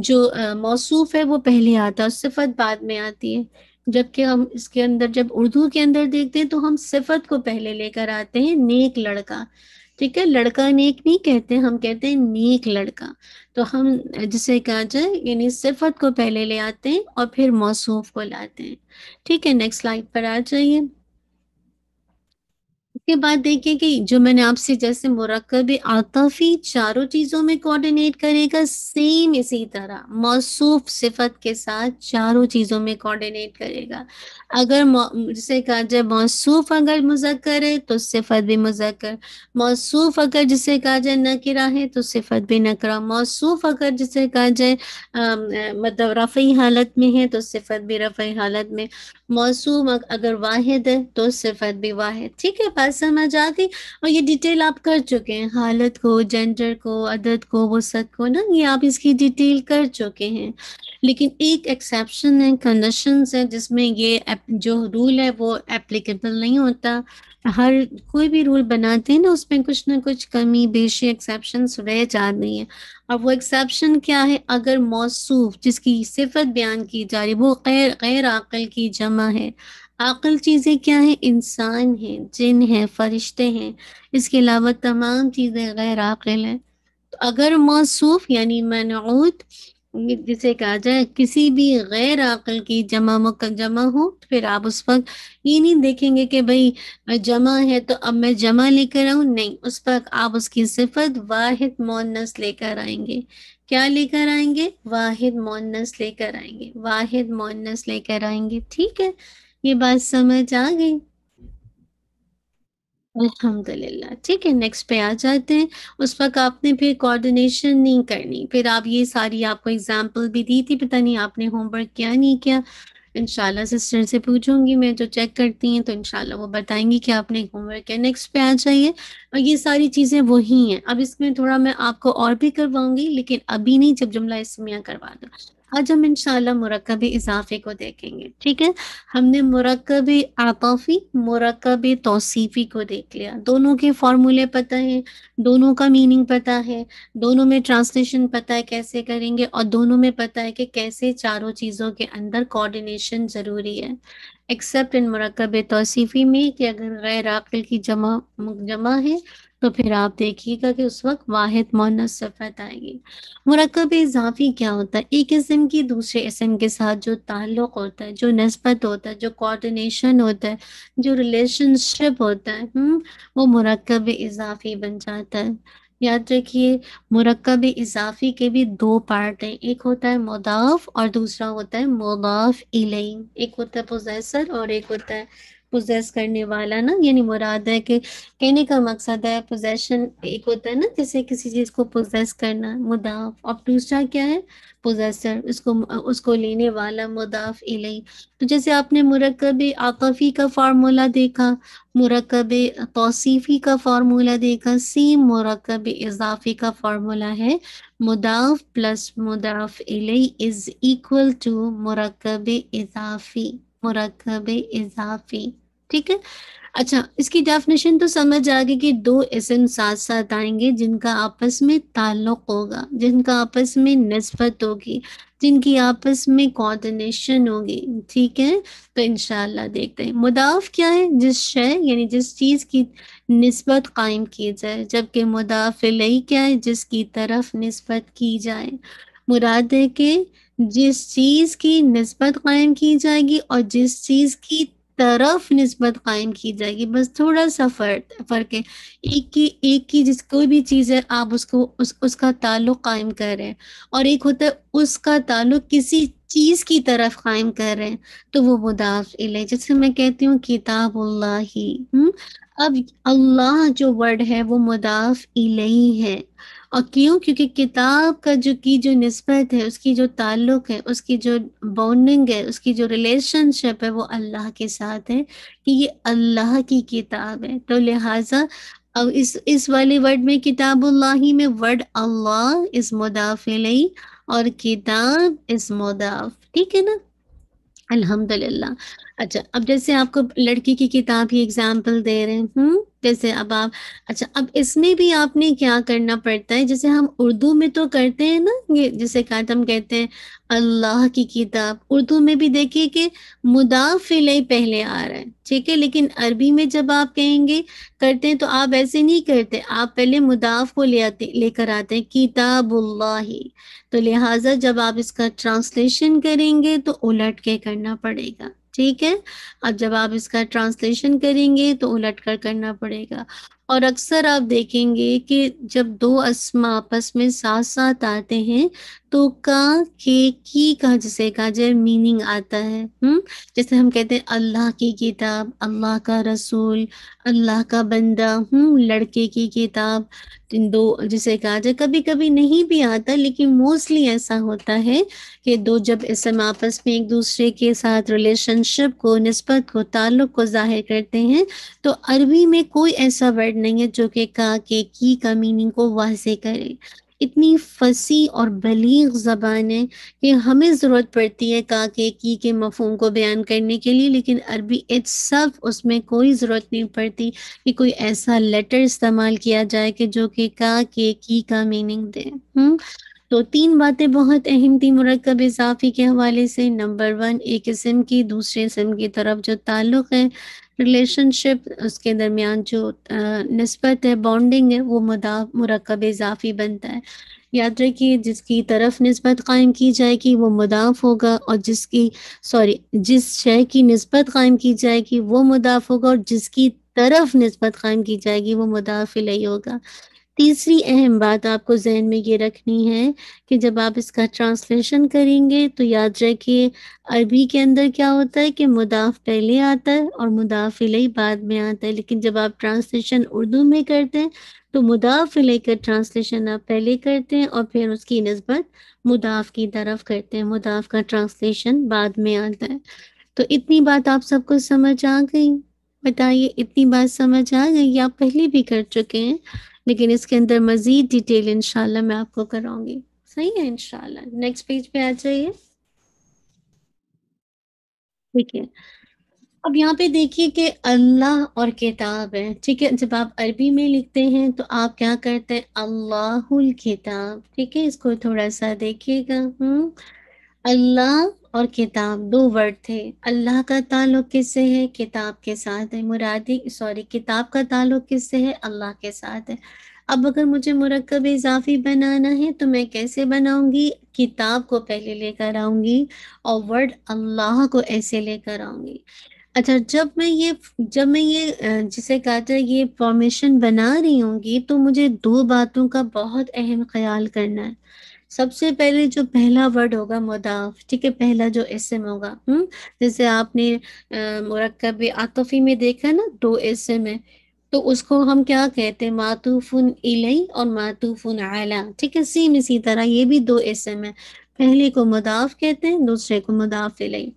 جو موصوف ہے وہ پہلے آتا ہے اور صفت بعد میں آتی ہے، جبکہ ہم اس کے اندر جب اردو کے اندر دیکھتے ہیں تو ہم صفت کو پہلے لے کر آتے ہیں، نیک لڑکا، ٹھیک ہے، لڑکا نیک نہیں کہتے، ہم کہتے ہیں نیک لڑکا۔ تو ہم جسے کہا جائے یعنی صفت کو پہلے لے آتے ہیں اور پھر موصوف کو لاتے ہیں۔ ٹھیک ہے، نیکسٹ سلائڈ پر آ جائیے۔ کے بعد دیکھیں کہ جو میں نے آپ سے جیسے مرکب عاطفی چاروں چیزوں میں کوآرڈینیٹ کرے گا، سیم اسی طرح موصوف صفت کے ساتھ چاروں چیزوں میں کوآرڈینیٹ کرے گا۔ اگر جسے کہا جائے موصوف اگر مذکر ہے تو صفت بھی مذکر، موصوف اگر جسے کہا جائے نکرہ ہے تو صفت بھی نکرہ، موصوف اگر جسے کہا جائے مطلب رفعی حالت میں ہے تو صفت بھی رفعی حالت میں، موصوف اگر واحد ہے تو صفت بھی واحد۔ ٹھیک ہے، بات سمجھ آ گئی؟ اور یہ ڈیٹیل آپ کر چکے ہیں، حالت کو، جینڈر کو، عدد کو، وسعت کو نا، یہ آپ اس کی ڈیٹیل کر چکے ہیں۔ لیکن ایک ایکسیپشن ہے، کنڈیشنز ہے جس میں یہ جو رول ہے وہ اپلیکیبل نہیں ہوتا۔ ہر کوئی بھی رول بناتے ہیں نا، اس میں کچھ نہ کچھ کمی بیشی ایکسیپشنز رہ جاتی ہیں۔ اور وہ ایکسیپشن کیا ہے؟ اگر موصوف جس کی صفت بیان کی جا رہی وہ غیر عاقل کی جمع ہے۔ عاقل چیزیں کیا ہیں؟ انسان ہیں، جن ہیں، فرشتے ہیں، اس کے علاوہ تمام چیزیں غیر عاقل ہیں۔ تو اگر موصوف یعنی منعوت جسے کہا جائے کسی بھی غیر عاقل کی جمع ہو، پھر آپ اس وقت یہ نہیں دیکھیں گے کہ بھئی جمع ہے تو اب میں جمع لے کر آؤں، نہیں، اس وقت آپ اس کی صفت واحد مؤنث لے کر آئیں گے۔ کیا لے کر آئیں گے؟ واحد مؤنث لے کر آئیں گے، واحد مؤنث لے کر آئیں گے۔ ٹھیک ہے، یہ بات سمجھ آ گئی؟ الحمدللہ۔ ٹھیک ہے، نیکسٹ پہ آ جاتے ہیں۔ اس وقت آپ نے پھر کوآرڈینیشن نہیں کرنی، پھر آپ یہ ساری آپ کو اگزامپل بھی دی تھی، پتہ نہیں آپ نے ہوم ورک کیا نہیں کیا۔ انشاءاللہ سسٹر سے پوچھوں گی میں، جو چیک کرتی ہیں تو انشاءاللہ وہ بتائیں گی کہ آپ نے ہوم ورک کیا۔ نیکسٹ پہ آ جائیے۔ اور یہ ساری چیزیں وہی ہیں، اب اس میں تھوڑا میں آپ کو اور بھی کرواؤں گی، لیکن ابھی نہیں، جب جملہ اسمیہ کروا دو۔ آج ہم انشاءاللہ مرکب اضافے کو دیکھیں گے۔ ٹھیک ہے، ہم نے مرکب عاطفی، مرکب توصیفی کو دیکھ لیا، دونوں کے فارمولے پتہ ہیں، دونوں کا میننگ پتہ ہے، دونوں میں ٹرانسلیشن پتہ ہے کیسے کریں گے، اور دونوں میں پتہ ہے کہ کیسے چاروں چیزوں کے اندر کوآرڈینیشن ضروری ہے، ایکسیپٹ ان مرکب توصیفی میں کہ اگر غیر عاقل کی جمع ہے تو پھر آپ دیکھیے گا کہ اس وقت واحد مؤنث صفت آئے گی۔ مرکب اضافی کیا ہوتا ہے؟ ایک اسم کی دوسرے اسم کے ساتھ جو تعلق ہوتا ہے، جو نسبت ہوتا ہے، جو کوآرڈینیشن ہوتا ہے، جو ریلیشن شپ ہوتا ہے، وہ مرکب اضافی بن جاتا ہے۔ یاد رکھیے، مرکب اضافی کے بھی دو پارٹ ہیں، ایک ہوتا ہے مضاف اور دوسرا ہوتا ہے مضاف الیہ۔ ایک ہوتا ہے پوزیسر اور ایک ہوتا ہے پوزیس کرنے والا نا، یعنی مراد ہے کہ کہنے کا مقصد ہے پوزیشن ایک ہوتا ہے نا، جیسے کسی چیز کو پوزیس کرنا مضاف، اور دوسرا کیا ہے؟ پوزیسر، اس کو لینے والا مضاف الیہ۔ تو جیسے آپ نے مرکب عاطفی کا فارمولا دیکھا، مرکب توصیفی کا فارمولا دیکھا، سیم مرکب اضافی کا فارمولا ہے مضاف پلس مضاف الیہ از ایکول ٹو مرکب اضافی، مرکب اضافی۔ ٹھیک ہے، اچھا، اس کی ڈیفینیشن تو سمجھ آ گئی کہ دو اسم ساتھ ساتھ آئیں گے جن کا آپس میں تعلق ہوگا، جن کا آپس میں نسبت ہوگی، جن کی آپس میں کوآرڈینیشن ہوگی۔ ٹھیک ہے، تو انشاءاللہ دیکھتے ہیں مضاف کیا ہے؟ جس شے یعنی جس چیز کی نسبت قائم کی جائے، جبکہ مضاف الیہ کیا ہے؟ جس کی طرف نسبت کی جائے۔ مراد ہے کہ جس چیز کی نسبت قائم کی جائے گی اور جس چیز کی طرف نسبت قائم کی جائے گی، بس تھوڑا سا فرق ہے۔ ایک کی جس کوئی بھی چیز ہے آپ اس کا تعلق قائم کر رہے ہیں، اور ایک ہوتا ہے اس کا تعلق کسی چیز کی طرف قائم کر رہے ہیں، تو وہ مضاف الیہ۔ جیسے میں کہتی ہوں کتاب اللہ، اب اللہ جو ورڈ ہے وہ مضاف الیہ ہے، اور کیوں؟ کیونکہ کتاب کا جو نسبت ہے، اس کی جو تعلق ہے، اس کی جو بانڈنگ ہے، اس کی جو ریلیشن شپ ہے، وہ اللہ کے ساتھ ہے کہ یہ اللہ کی کتاب ہے۔ تو لہٰذا اب اس والے ورڈ میں کتاب اللہ میں ورڈ اللہ اس مضاف الیہ اور کتاب اس مضاف۔ ٹھیک ہے نا؟ الحمدللہ۔ اچھا، اب جیسے آپ کو لڑکی کی کتاب ہی اگزامپل دے رہے ہیں، جیسے اب آپ، اچھا اب اس میں بھی آپ نے کیا کرنا پڑتا ہے؟ جیسے ہم اردو میں تو کرتے ہیں نا، یہ جیسے ہم کہتے ہیں اللہ کی کتاب، اردو میں بھی دیکھیے کہ مضاف الیہ پہلے آ رہا ہے، ٹھیک ہے، لیکن عربی میں جب آپ کہیں گے کرتے ہیں تو آپ ایسے نہیں کرتے، آپ پہلے مضاف کو لے کر آتے ہیں کتاب اللہ۔ تو لہٰذا جب آپ اس کا ٹرانسلیشن کریں گے تو الٹ کے کرنا پڑے گا۔ ٹھیک ہے. اب جب آپ اس کا ٹرانسلیشن کریں گے تو الٹ کر کرنا پڑے گا. اور اکثر آپ دیکھیں گے کہ جب دو اسما آپس میں ساتھ ساتھ آتے ہیں تو کا کے کی کا جسے کا جو میننگ آتا ہے. جیسے ہم کہتے ہیں اللہ کی کتاب، اللہ کا رسول، اللہ کا بندہ، لڑکے کی کتاب. دو جسے کہا جائے کبھی کبھی نہیں بھی آتا، لیکن موسٹلی ایسا ہوتا ہے کہ دو جب اسم آپس میں ایک دوسرے کے ساتھ ریلیشن شپ کو، نسبت کو، تعلق کو ظاہر کرتے ہیں تو عربی میں کوئی ایسا ورڈ نہیں ہے جو کہ کا کے کی کا میننگ کو واضح کرے. اتنی فصیح اور بلیغ زبان ہے کہ ہمیں ضرورت پڑتی ہے کا کے کی کے مفہوم کو بیان کرنے کے لیے، لیکن عربی itself اس میں کوئی ضرورت نہیں پڑتی کہ کوئی ایسا لیٹر استعمال کیا جائے کہ جو کہ کا کے کی کا میننگ دے. تو تین باتیں بہت اہم تھی مرکب اضافی کے حوالے سے. نمبر 1، ایک اسم کی دوسرے اسم کی طرف جو تعلق ہے، ریلیشن شپ، اس کے درمیان جو نسبت ہے، بانڈنگ ہے، وہ مرکب اضافی بنتا ہے. یاد رکھیے جس کی طرف نسبت قائم کی جائے گی وہ مضاف ہوگا، اور جس شے کی نسبت قائم کی جائے گی وہ مضاف ہوگا، اور جس کی طرف نسبت قائم کی جائے گی وہ مضاف الیہ ہوگا. تیسری اہم بات آپ کو ذہن میں یہ رکھنی ہے کہ جب آپ اس کا ٹرانسلیشن کریں گے تو یاد رکھیے عربی کے اندر کیا ہوتا ہے کہ مضاف پہلے آتا ہے اور مضاف الیہ بعد میں آتا ہے، لیکن جب آپ ٹرانسلیشن اردو میں کرتے ہیں تو مضاف الیہ کا ٹرانسلیشن آپ پہلے کرتے ہیں اور پھر اس کی نسبت مضاف کی طرف کرتے ہیں، مضاف کا ٹرانسلیشن بعد میں آتا ہے. تو اتنی بات آپ سب کو سمجھ آ گئی؟ بتائیے اتنی بات سمجھ آ گئی یا پہلے بھی کر چکے ہیں؟ لیکن اس کے اندر مزید ڈیٹیل انشاءاللہ میں آپ کو کراؤں گی. صحیح ہے انشاءاللہ. نیکسٹ پیج پہ آ جائیے. ٹھیک ہے. اب یہاں پہ دیکھیے کہ اللہ اور کتاب ہے. ٹھیک ہے، جب آپ عربی میں لکھتے ہیں تو آپ کیا کرتے ہیں؟ اللہ الکتاب. ٹھیک ہے، اس کو تھوڑا سا دیکھیے گا. اللہ اور کتاب دو ورڈ تھے. اللہ کا تعلق کس سے ہے؟ کتاب کے ساتھ ہے. کتاب کا تعلق کس سے ہے؟ اللہ کے ساتھ ہے. اب اگر مجھے مرکب اضافی بنانا ہے تو میں کیسے بناؤں گی؟ کتاب کو پہلے لے کر آؤں گی اور ورڈ اللہ کو ایسے لے کر آؤں گی. اچھا، جب میں یہ جسے کہتے ہیں یہ فارمیشن بنا رہی ہوں گی تو مجھے دو باتوں کا بہت اہم خیال کرنا ہے. سب سے پہلے جو پہلا ورڈ ہوگا مضاف، ٹھیک ہے، پہلا جو اسم ہوگا، جیسے آپ نے مرکب عاطفی میں دیکھا نا، دو اسم ہے تو اس کو ہم کیا کہتے ہیں؟ معطوف الیہ اور معطوف علی. ٹھیک ہے، سیم اسی طرح یہ بھی دو اسم ہے، پہلے کو مضاف کہتے ہیں، دوسرے کو مضاف الیہ.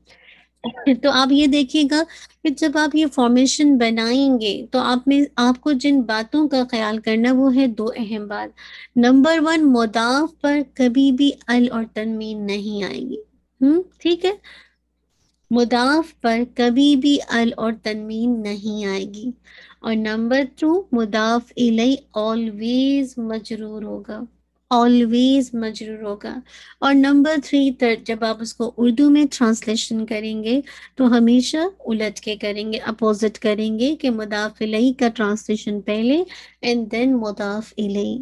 تو آپ یہ دیکھیے گا کہ جب آپ یہ فارمیشن بنائیں گے تو آپ کو جن باتوں کا خیال کرنا وہ ہے دو اہم بات. نمبر 1، مضاف پر کبھی بھی ال اور تنوین نہیں آئے گی. ٹھیک ہے، مضاف پر کبھی بھی ال اور تنوین نہیں آئے گی. اور نمبر 2، مضاف الیہ آلویز مجرور ہوگا، آلویز مجرور ہوگا. اور نمبر 3، جب آپ اس کو اردو میں ٹرانسلیشن کریں گے تو ہمیشہ الٹ کے کریں گے، اپوزٹ کریں گے کہ مضاف الیہ کا ٹرانسلیشن پہلے اینڈ دین مضاف الیہ.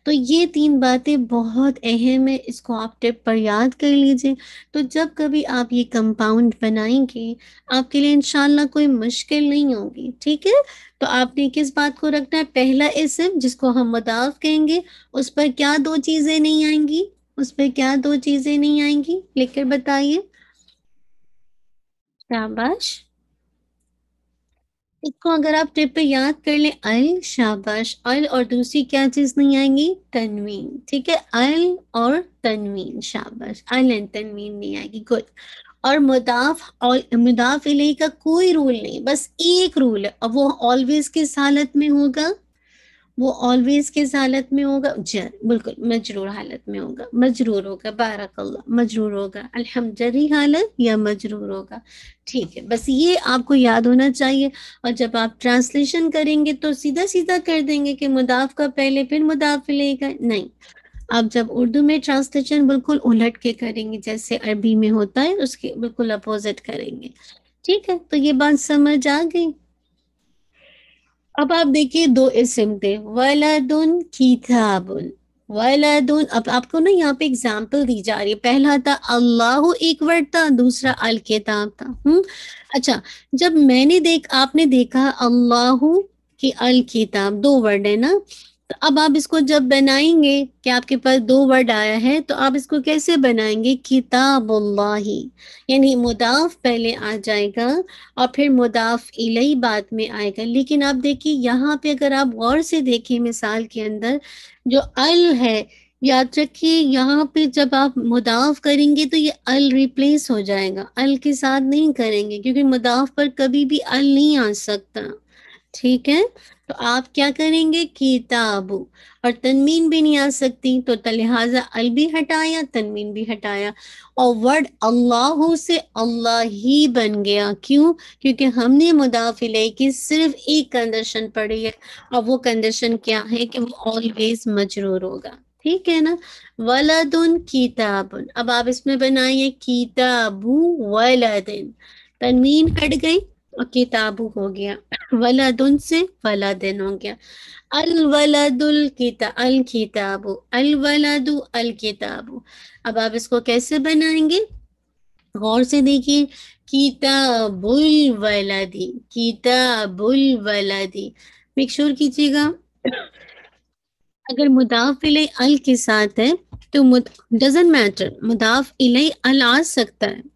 تو یہ تین باتیں بہت اہم ہے، اس کو آپ ٹپ پر یاد کر لیجئے. تو جب کبھی آپ یہ کمپاؤنڈ بنائیں گے آپ کے لیے انشاءاللہ کوئی مشکل نہیں ہوگی. ٹھیک ہے، تو آپ نے کس بات کو رکھنا ہے؟ پہلا اسم جس کو ہم مضاف کہیں گے اس پر کیا دو چیزیں نہیں آئیں گی؟ اس پہ کیا دو چیزیں نہیں آئیں گی؟ لکھ کر بتائیے. شاباش. اس کو اگر آپ ٹپ پہ یاد کر لیں، ال، شاباش، ال اور دوسری کیا چیز نہیں آئیں گی؟ تنوین. ٹھیک ہے، ال اور تنوین، شاباش، ال اینڈ تنوین نہیں آئے گی. گڈ. اور مضاف الیہ کا کوئی رول نہیں، بس ایک رول ہے، اور وہ آلویز کس حالت میں ہوگا؟ وہ آلویز کس حالت میں ہوگا؟ بالکل مجرور حالت میں ہوگا. مجرور ہوگا، بارک اللہ، مجرور ہوگا. الحمدری حالت یا مجرور ہوگا. ٹھیک ہے، بس یہ آپ کو یاد ہونا چاہیے. اور جب آپ ٹرانسلیشن کریں گے تو سیدھا سیدھا کر دیں گے کہ مضاف کا پہلے پھر مضاف الیہ کا نہیں. آپ جب اردو میں ٹرانسلیشن بالکل الٹ کے کریں گے جیسے عربی میں ہوتا ہے، اس کے بالکل اپوزٹ کریں گے. ٹھیک ہے، تو یہ بات سمجھ آ گئی. اب آپ دیکھیے دو اسم تھے، ولدن کتابن. ولدن، اب آپ کو نا یہاں پہ اگزامپل دی جا رہی ہے. پہلا تھا اللہ ایک ورڈ تھا، دوسرا الکتاب تھا. اچھا، جب میں نے آپ نے دیکھا اللہ کی الکتاب دو ورڈ ہے نا، تو اب آپ اس کو جب بنائیں گے کہ آپ کے پاس دو ورڈ آیا ہے تو آپ اس کو کیسے بنائیں گے؟ کتاب اللہ، یعنی مضاف پہلے آ جائے گا اور پھر مضاف الیہ بعد میں آئے گا. لیکن آپ دیکھیے یہاں پہ اگر آپ غور سے دیکھیں مثال کے اندر جو ال ہے، یاد رکھیے یہاں پہ جب آپ مضاف کریں گے تو یہ ال ریپلیس ہو جائے گا، ال کے ساتھ نہیں کریں گے کیونکہ مضاف پر کبھی بھی ال نہیں آ سکتا. ٹھیک ہے، تو آپ کیا کریں گے؟ کتاب، اور تنوین بھی نہیں آ سکتی تو لہٰذا ال بھی ہٹایا، تنوین بھی ہٹایا، اور ورڈ اللہ سے اللہ ہی بن گیا. کیوں؟ کیونکہ ہم نے مضاف الیہ کی صرف ایک کنڈیشن پڑھی ہے، اور وہ کنڈیشن کیا ہے کہ وہ آلویز مجرور ہوگا. ٹھیک ہے نا؟ ولدن کتاب، اب آپ اس میں بنائیے کتاب ولدن، تنوین ہٹ گئی اور کتاب ہو گیا، ولدن سے ولدن ہو گیا. الولد الکتاب، الولد الکتاب. اب آپ اس کو کیسے بنائیں گے؟ غور سے دیکھیے، کتاب الولدی، کتاب الولدی. میک شور کیجیے گا اگر مضاف الیہ ال کے ساتھ ہے تو ڈزنٹ میٹر، مضاف الیہ ال آ سکتا ہے،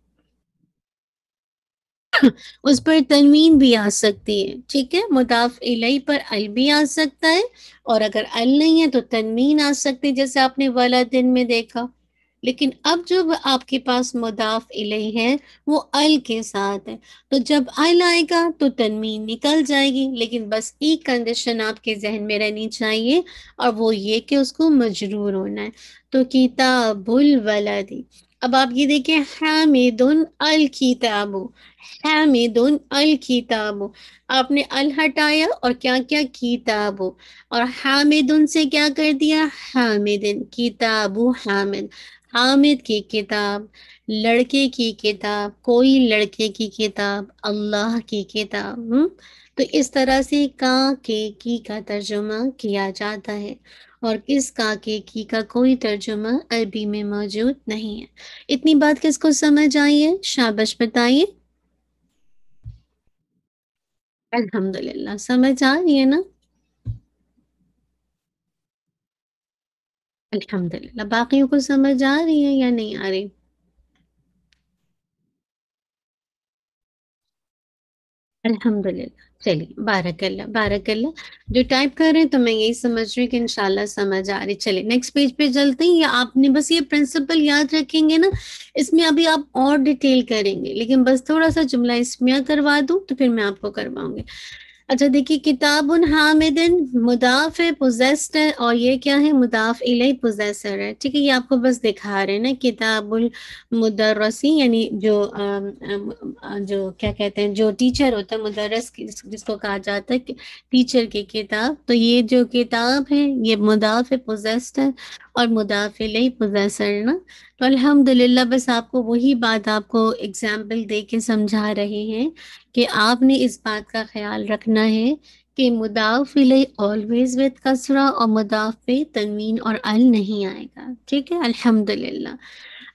اس پر تنوین بھی آ سکتی ہے. ٹھیک ہے، مضاف الیہ پر ال بھی آ سکتا ہے، اور اگر ال نہیں ہے تو تنوین آ سکتی ہے جیسے آپ نے ولدن میں دیکھا. لیکن اب جب آپ کے پاس مضاف الیہ ہے وہ ال کے ساتھ ہے، تو جب ال آئے گا تو تنوین نکل جائے گی، لیکن بس ایک کنڈیشن آپ کے ذہن میں رہنی چاہیے اور وہ یہ کہ اس کو مجرور ہونا ہے. تو کتاب الولد. اب آپ یہ دیکھیں حامد الکتاب، حامد الکتاب، آپ نے ال ہٹایا اور کیا کیا؟ کتاب، اور حامد سے کیا کر دیا؟ حامد، کتاب حامد، حامد کی کتاب، لڑکے کی کتاب، کوئی لڑکے کی کتاب، اللہ کی کتاب. تو اس طرح سے کا کے کی کا ترجمہ کیا جاتا ہے، اور اس کا کے کی کا کوئی ترجمہ عربی میں موجود نہیں ہے. اتنی بات کس کو سمجھ آئی ہے؟ شابش بتائیے. الحمدللہ سمجھ آ رہی ہے نا؟ الحمدللہ. باقیوں کو سمجھ آ رہی ہے یا نہیں آ رہی؟ الحمدللہ. چلیے، بارک اللہ بارک اللہ. جو ٹائپ کر رہے ہیں تو میں یہی سمجھ رہی ہوں کہ انشاءاللہ سمجھ آ رہی. چلیے نیکسٹ پیج پہ چلتے ہیں. یا آپ نے بس یہ پرنسپل یاد رکھیں گے نا، اس میں ابھی آپ اور ڈیٹیل کریں گے، لیکن بس تھوڑا سا جملہ اسمیہ کروا دوں تو پھر میں آپ کو کرواؤں گی. اچھا دیکھیے، کتاب حامد مضاف ہے، پوزیسڈ ہے، اور یہ کیا ہے؟ مضاف الیہ پوزیسر ہے. ٹھیک ہے، یہ آپ کو بس دکھا رہے ہیں نا. کتاب المدرسی یعنی جو کیا کہتے ہیں، جو ٹیچر ہوتا ہے، مدرس جس کو کہا جاتا ہے کہ ٹیچر کی کتاب. تو یہ جو کتاب ہے یہ مضاف پوزیسڈ ہے اور مضاف الیہ پوزیسر ہے نا. تو الحمدللہ بس آپ کو وہی بات آپ کو اگزامپل دے کے سمجھا رہے ہیں کہ آپ نے اس بات کا خیال رکھنا ہے کہ مضاف الیہ آلویز وتھ کسرہ، اور مضاف پہ تنوین اور ال نہیں آئے گا. ٹھیک ہے، الحمدللہ.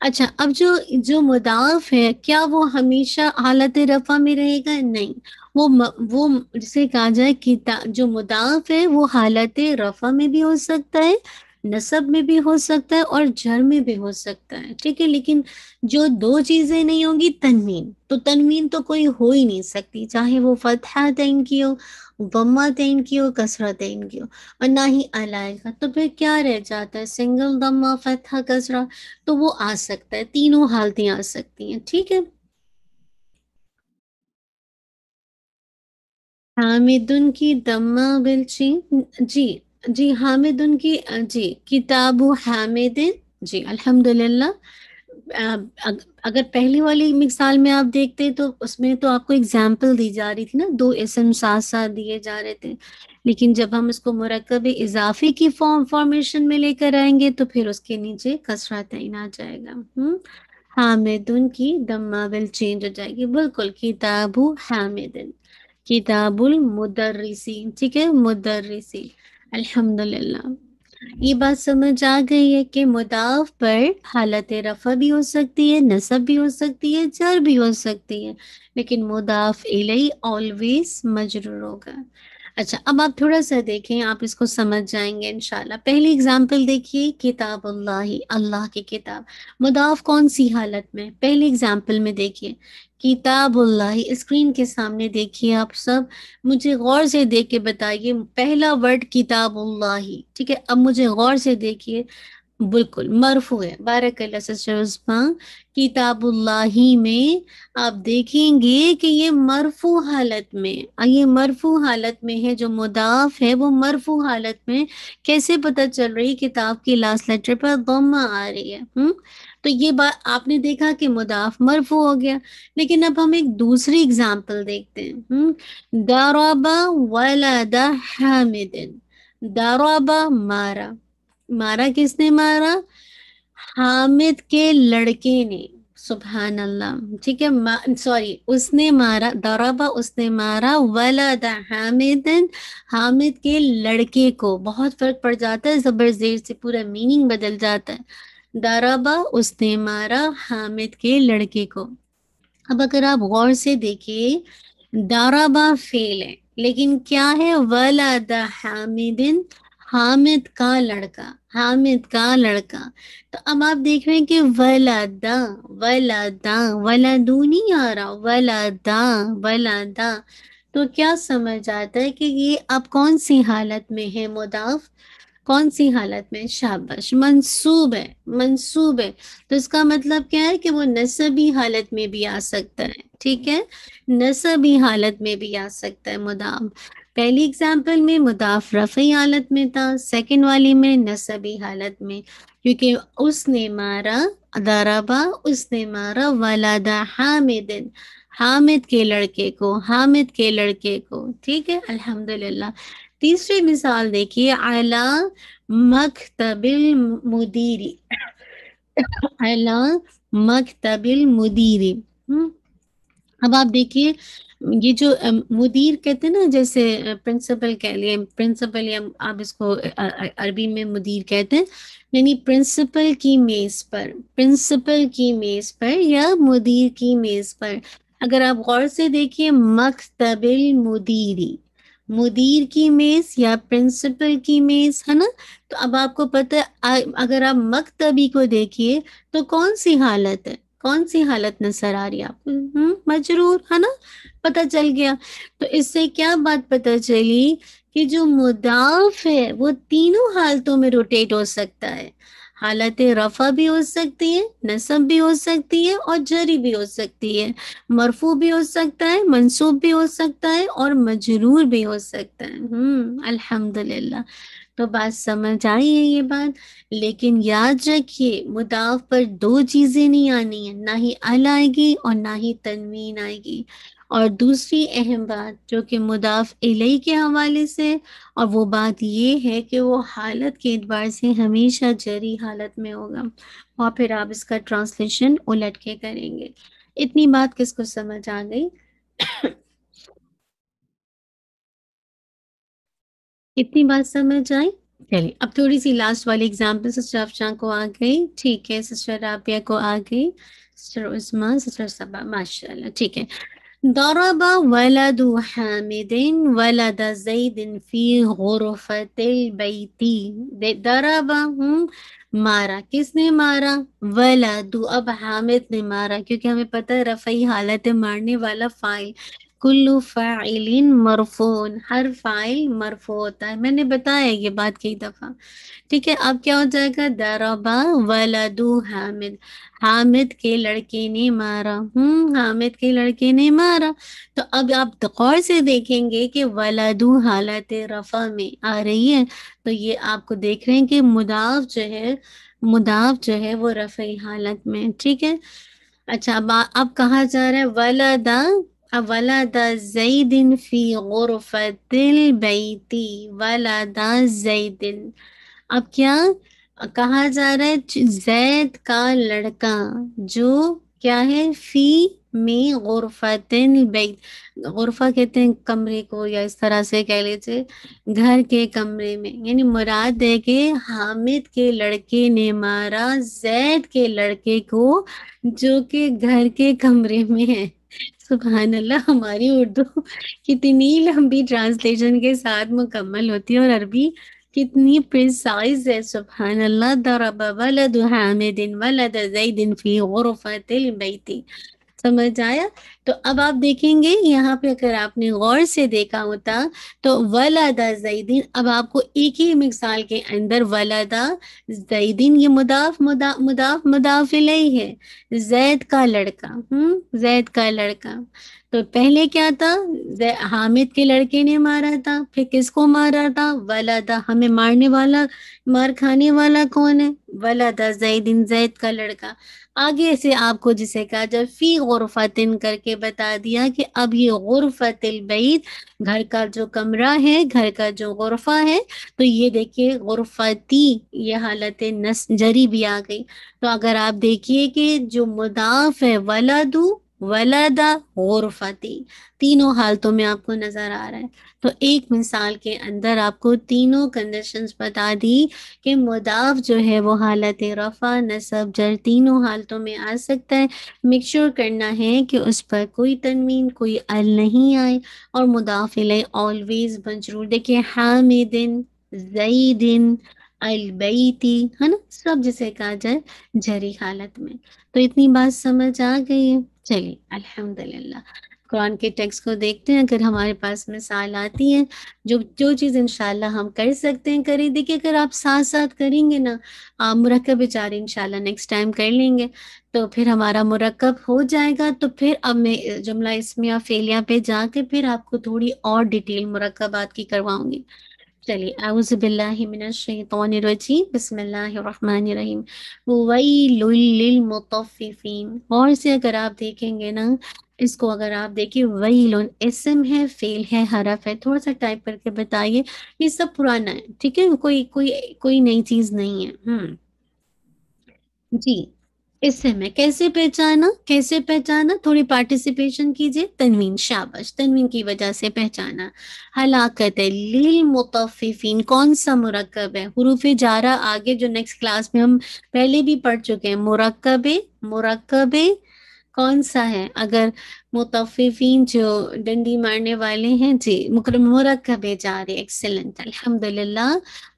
اچھا، اب جو مضاف ہے کیا وہ ہمیشہ حالت رفع میں رہے گا؟ نہیں، وہ جسے کہا جائے کہ جو مضاف ہے وہ حالت رفع میں بھی ہو سکتا ہے، نصب میں بھی ہو سکتا ہے، اور جر میں بھی ہو سکتا ہے. ٹھیک ہے، لیکن جو دو چیزیں نہیں ہوں گی، تنوین تو تنوین تو کوئی ہو ہی نہیں سکتی، چاہے وہ فتحہ تین کی ہو، ضمہ تین کی ہو، کسرہ تین کی ہو، اور نہ ہی ال آئے گا. تو پھر کیا رہ جاتا ہے؟ سنگل ضمہ، فتحہ، کسرہ. تو وہ آ سکتا ہے، تینوں حالتیں آ سکتی ہیں. ٹھیک ہے، حامدن کی دمہ بالچی. جی جی، حامدن کی جی، کتاب حامد. جی الحمدللہ. اگر پہلی والی مثال میں آپ دیکھتے تو اس میں تو آپ کو اگزامپل دی جا رہی تھی نا، دو اسم ساتھ ساتھ دیے جا رہے تھے. لیکن جب ہم اس کو مرکب اضافی کی فارمیشن میں لے کر آئیں گے تو پھر اس کے نیچے کسرہ تعین آ جائے گا. حامدن کی دمہ بل چینج ہو جائے گی. بالکل، کتاب حامدن، کتاب المدرسی. ٹھیک ہے، مدرسی. الحمدللہ. یہ بات سمجھ آ گئی ہے کہ مضاف پر حالت رفع بھی ہو سکتی ہے، نصب بھی ہو سکتی ہے، جر بھی ہو سکتی ہے، لیکن مضاف الیہ آلویز مجرور ہوگا۔ اچھا، اب آپ تھوڑا سا دیکھیں، آپ اس کو سمجھ جائیں گے انشاءاللہ۔ پہلی اگزامپل دیکھیے، کتاب اللہ، اللہ کی کتاب، مضاف کون سی حالت میں؟ پہلی اگزامپل میں دیکھیے، کتاب اللہ، اسکرین کے سامنے دیکھیے آپ سب، مجھے غور سے دیکھ کے بتائیے، پہلا ورڈ کتاب اللہ، ٹھیک ہے؟ اب مجھے غور سے دیکھیے، بالکل مرفوع ہے، بارک اللہ سسٹر عثما، کتاب اللہ میں آپ دیکھیں گے کہ یہ مرفوع حالت میں، یہ مرفوع حالت میں ہے، جو مضاف ہے وہ مرفوع حالت میں، کیسے پتہ چل رہی؟ کتاب کی لاسٹ لیٹر پر ضمہ آ رہی ہے۔ تو یہ بات آپ نے دیکھا کہ مضاف مرفوع ہو گیا۔ لیکن اب ہم ایک دوسری اگزامپل دیکھتے ہیں، ضرب ولد حامد، ضرب مارا، مارا کس نے مارا؟ حامد کے لڑکے نے، سبحان اللہ، ٹھیک ہے، سوری، اس نے مارا، ضرب اس نے مارا، ولد حامد، حامد کے لڑکے کو، بہت فرق پڑ جاتا ہے، زبر زیر سے پورا میننگ بدل جاتا ہے۔ ضرب اس نے مارا حامد کے لڑکے کو۔ اب اگر آپ غور سے دیکھیے، ضربہ فعل ہے، لیکن کیا ہے؟ ولد حامد، حامد کا لڑکا، حامد کا لڑکا۔ تو اب آپ دیکھ رہے ہیں کہ ولدا، ولدا، ولدو نہیں آ رہا، ولدا، ولدا۔ تو کیا سمجھ آتا ہے کہ یہ اب کون سی حالت میں ہے مضاف؟ کون سی حالت میں؟ شاباش، منصوب ہے، منصوب ہے۔ تو اس کا مطلب کیا ہے کہ وہ نصبی حالت میں بھی آ سکتا ہے، ٹھیک ہے، نصبی حالت میں بھی آ سکتا ہے مضاف۔ پہلی اگزامپل میں مضاف رفعی حالت میں تھا، سیکنڈ والی میں نصبی حالت میں، کیونکہ اس نے مارا، ضربا اس نے مارا، ولد حامد، حامد کے لڑکے کو، حامد کے لڑکے کو، ٹھیک ہے، الحمدللہ۔ تیسری مثال دیکھیے، اعلی مکتب المدیری، اعلی مکتب المدیری۔ اب آپ دیکھیے، یہ جو مدیر کہتے ہیں نا، جیسے پرنسپل کہہ لیے، پرنسپل، یا آپ اس کو عربی میں مدیر کہتے ہیں، یعنی پرنسپل کی میز پر، پرنسپل کی میز پر یا مدیر کی میز پر۔ اگر آپ غور سے دیکھیے، مکتب المدیری، مدیر کی میز یا پرنسپل کی میز، ہے نا؟ تو اب آپ کو پتہ ہے، اگر آپ مکتبی کو دیکھیے تو کون سی حالت ہے؟ کون سی حالت نظر آ رہی ہے آپ کو؟ مجرور، ہے نا؟ پتہ چل گیا۔ تو اس سے کیا بات پتہ چلی کہ جو مضاف ہے وہ تینوں حالتوں میں روٹیٹ ہو سکتا ہے، حالت رفع بھی ہو سکتی ہے، نصب بھی ہو سکتی ہے، اور جری بھی ہو سکتی ہے، مرفوع بھی ہو سکتا ہے، منصوب بھی ہو سکتا ہے، اور مجرور بھی ہو سکتا ہے۔ الحمدللہ۔ تو بات سمجھ آئی ہے یہ بات؟ لیکن یاد رکھیے، مضاف پر دو چیزیں نہیں آنی ہیں، نہ ہی ال آئے گی اور نہ ہی تنوین آئے گی۔ اور دوسری اہم بات جو کہ مضاف الیہ کے حوالے سے، اور وہ بات یہ ہے کہ وہ حالت کے اعتبار سے ہمیشہ جری حالت میں ہوگا، اور پھر آپ اس کا ٹرانسلیشن الٹ کے کریں گے۔ اتنی بات کس کو سمجھ آ گئی؟ اتنی بات سمجھ آئی؟ چلیے، اب تھوڑی سی لاسٹ والی اگزامپل سسٹر افشاں کو آ گئی، ٹھیک ہے، سسٹر رابعہ کو آ گئی، سسٹر عثمان، سسٹر صبا، ماشاء اللہ، ٹھیک ہے۔ ضرب ولد حامد ولد زید فی غرفۃ البیت، ضرب، مارا، کس نے مارا؟ ولد، اب حامد نے مارا، کیونکہ ہمیں پتہ ہے رفعی حالت ہے، مارنے والا فاعل، کل فاعل مرفوع، ہر فاعل مرفوع ہوتا ہے، میں نے بتایا یہ بات کئی دفعہ، ٹھیک ہے۔ اب کیا ہو جائے گا؟ ضربا ولد حامد، حامد کے لڑکے نے مارا، حامد کے لڑکے نے مارا۔ تو اب آپ غور سے دیکھیں گے کہ ولدو حالت رفع میں آ رہی ہے، تو یہ آپ کو دیکھ رہے ہیں کہ مضاف جو ہے، مضاف جو ہے وہ رفعی حالت میں، ٹھیک ہے۔ اچھا، اب کہا جا رہا ہے ولدا، ولد زید فی غرفۃ البیت، ولد زید، اب کیا کہا جا رہا ہے؟ زید کا لڑکا جو کیا ہے؟ فی میں غرفتن بیت، غرفہ کہتے ہیں کمرے کو، یا اس طرح سے کہہ لیجیے گھر کے کمرے میں، یعنی مراد ہے کہ حامد کے لڑکے نے مارا زید کے لڑکے کو جو کہ گھر کے کمرے میں ہے۔ سبحان اللہ، ہماری اردو کتنی لمبی ٹرانسلیشن کے ساتھ مکمل ہوتی ہے، اور عربی کتنی پریسائز ہے۔ سبحان اللہ، ضرب ولد حامد ولد زید فی غرفۃ البیت۔ سمجھ آیا؟ تو اب آپ دیکھیں گے یہاں پہ، اگر آپ نے غور سے دیکھا ہوتا تو ولدا زیدین، اب آپ کو ایک ہی مثال کے اندر ولدا زیدین، یہ مضاف مضاف مضاف مضاف الیہ ہے، زید کا لڑکا، زید کا لڑکا۔ تو پہلے کیا تھا؟ حامد کے لڑکے نے مارا تھا، پھر کس کو مارا تھا؟ ولدا، ہمیں مارنے والا، مار کھانے والا کون ہے؟ ولدا زیدین، زید کا لڑکا۔ آگے سے آپ کو جسے کہا جب فی غرفتن کر کے بتا دیا کہ اب یہ غرفت البیت، گھر کا جو کمرہ ہے، گھر کا جو غرفہ ہے، تو یہ دیکھیے غرفتی، یہ حالت جری بھی آ گئی۔ تو اگر آپ دیکھیے کہ جو مضاف ہے ولدو، ولدا، غرفتی، تینوں حالتوں میں آپ کو نظر آ رہا ہے۔ تو ایک مثال کے اندر آپ کو تینوں کنڈیشنز بتا دی کہ مضاف جو ہے وہ حالت رفع، نصب، جر تینوں حالتوں میں آ سکتا ہے۔ میک شور کرنا ہے کہ اس پر کوئی تنوین، کوئی ال نہیں آئے، اور مضاف الیہ آلویز مجرور۔ دیکھیں حامدن، زیدن، البیتی، ہے نا، سب جسے کہا جائے جری حالت میں۔ تو اتنی بات سمجھ آ گئی ہے؟ چلیے الحمدللہ، قرآن کے ٹیکسٹ کو دیکھتے ہیں، اگر ہمارے پاس مثال آتی ہے، جو چیز انشاءاللہ ہم کر سکتے ہیں کریں۔ دیکھیے اگر آپ ساتھ ساتھ کریں گے نا، مرکب جاری انشاءاللہ نیکسٹ ٹائم کر لیں گے، تو پھر ہمارا مرکب ہو جائے گا۔ تو پھر اب میں جملہ اسمیہ فعلیہ پہ جا کے پھر آپ کو تھوڑی اور ڈیٹیل مرکبات کی کرواؤں گی۔ چلیے، اعوذ باللہ من الشیطان الرجیم، بسم اللہ الرحمن الرحیم۔ ویل للمطففین، اور سے اگر آپ دیکھیں گے نا، اس کو اگر آپ دیکھیں، ویل اسم ہے، فعل ہے، حرف ہے، تھوڑا سا ٹائپ کر کے بتائیے، یہ سب پرانا ہے، ٹھیک ہے، کوئی نئی چیز نہیں ہے۔ جی، اسم ہے، کیسے پہچانا، کیسے پہچانا؟ تھوڑی پارٹیسپیشن کیجئے، تنوین، شاباش، تنوین کی وجہ سے پہچانا۔ ہلاکت ہے، للمطففین، کون سا مرکب ہے؟ حروف جارہ آگے جو نیکسٹ کلاس میں ہم پہلے بھی پڑھ چکے ہیں، مرکب کون سا ہے؟ اگر مطففین جو ڈنڈی مارنے والے ہیں، جی، مرکب جاری، ایکسلنٹ، الحمدللہ،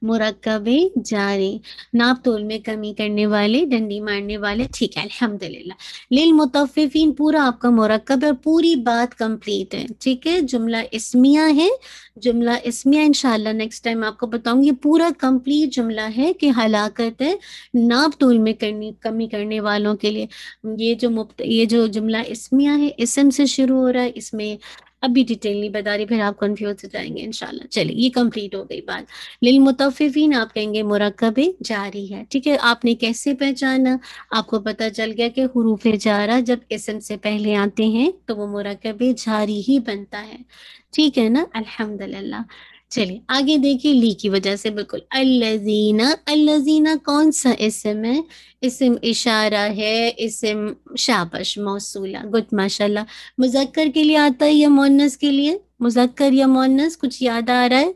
مرکب جاری، ناپ تول میں کمی کرنے والے، ڈنڈی مارنے والے، ٹھیک ہے، الحمدللہ۔ للمطففین پورا آپ کا مرکب ہے، اور پوری بات کمپلیٹ ہے، ٹھیک ہے، جملہ اسمیہ ہے، جملہ اسمیہ انشاءاللہ نیکسٹ ٹائم آپ کو بتاؤں گی، پورا کمپلیٹ جملہ ہے کہ ہلاکت ہے ناپ تول میں کمی کرنے والوں کے لیے۔ یہ جو جملہ اسمیہ ہے، اسم سے شروع ہو رہا ہے، اس میں ابھی ڈیٹیل نہیں بتا رہی، پھر آپ کنفیوز ہو جائیں گے انشاءاللہ۔ چلیے، یہ کمپلیٹ ہو گئی بات۔ للمطففین آپ کہیں گے مرکب جاری ہے، ٹھیک ہے۔ آپ نے کیسے پہچانا؟ آپ کو پتہ چل گیا کہ حروف جارہ جب اسم سے پہلے آتے ہیں تو وہ مرکب جاری ہی بنتا ہے، ٹھیک ہے نا، الحمدللہ۔ چلیے آگے دیکھیے، لی کی وجہ سے بالکل، الذین، الذین کون سا اسم ہے؟ اسم اشارہ ہے، اسم، شاباش، موصولہ، گڈ، ماشاءاللہ۔ مذکر کے لیے آتا ہے یا مؤنث کے لیے؟ مذکر یا مؤنث، کچھ یاد آ رہا ہے؟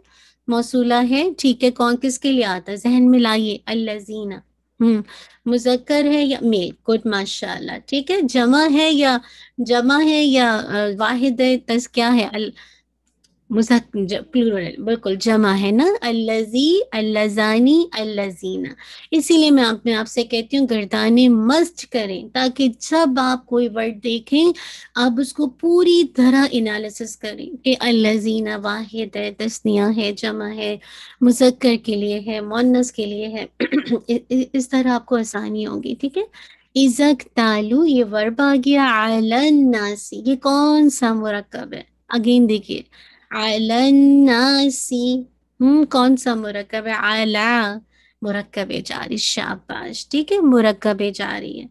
موصولہ ہے، ٹھیک ہے، کون کس کے لیے آتا ہے؟ ذہن میں لائیے، الذین، مذکر ہے یا میل؟ گڈ، ماشاءاللہ، ٹھیک ہے، جمع ہے یا واحد ہے؟ تس کیا ہے؟ پلورل، بالکل جمع ہے نا، الذی، اللذانی، الذین۔ اسی لیے میں آپ سے کہتی ہوں گردانے مست کریں، تاکہ جب آپ کوئی ورڈ دیکھیں آپ اس کو پوری طرح انالیسس کریں کہ الذین واحد ہے، تثنیہ ہے، جمع ہے، مذکر کے لیے ہے، مؤنث کے لیے ہے، اس طرح آپ کو آسانی ہوگی، ٹھیک ہے۔ اذا تالو، یہ ورب آ گیا، علی الناس، یہ کون سا مرکب ہے؟ اگین دیکھیے، علی الناس، کون سا مرکب ہے؟ علی، مرکب جاری، شاباش، ٹھیک ہے، مرکب جاری ہے،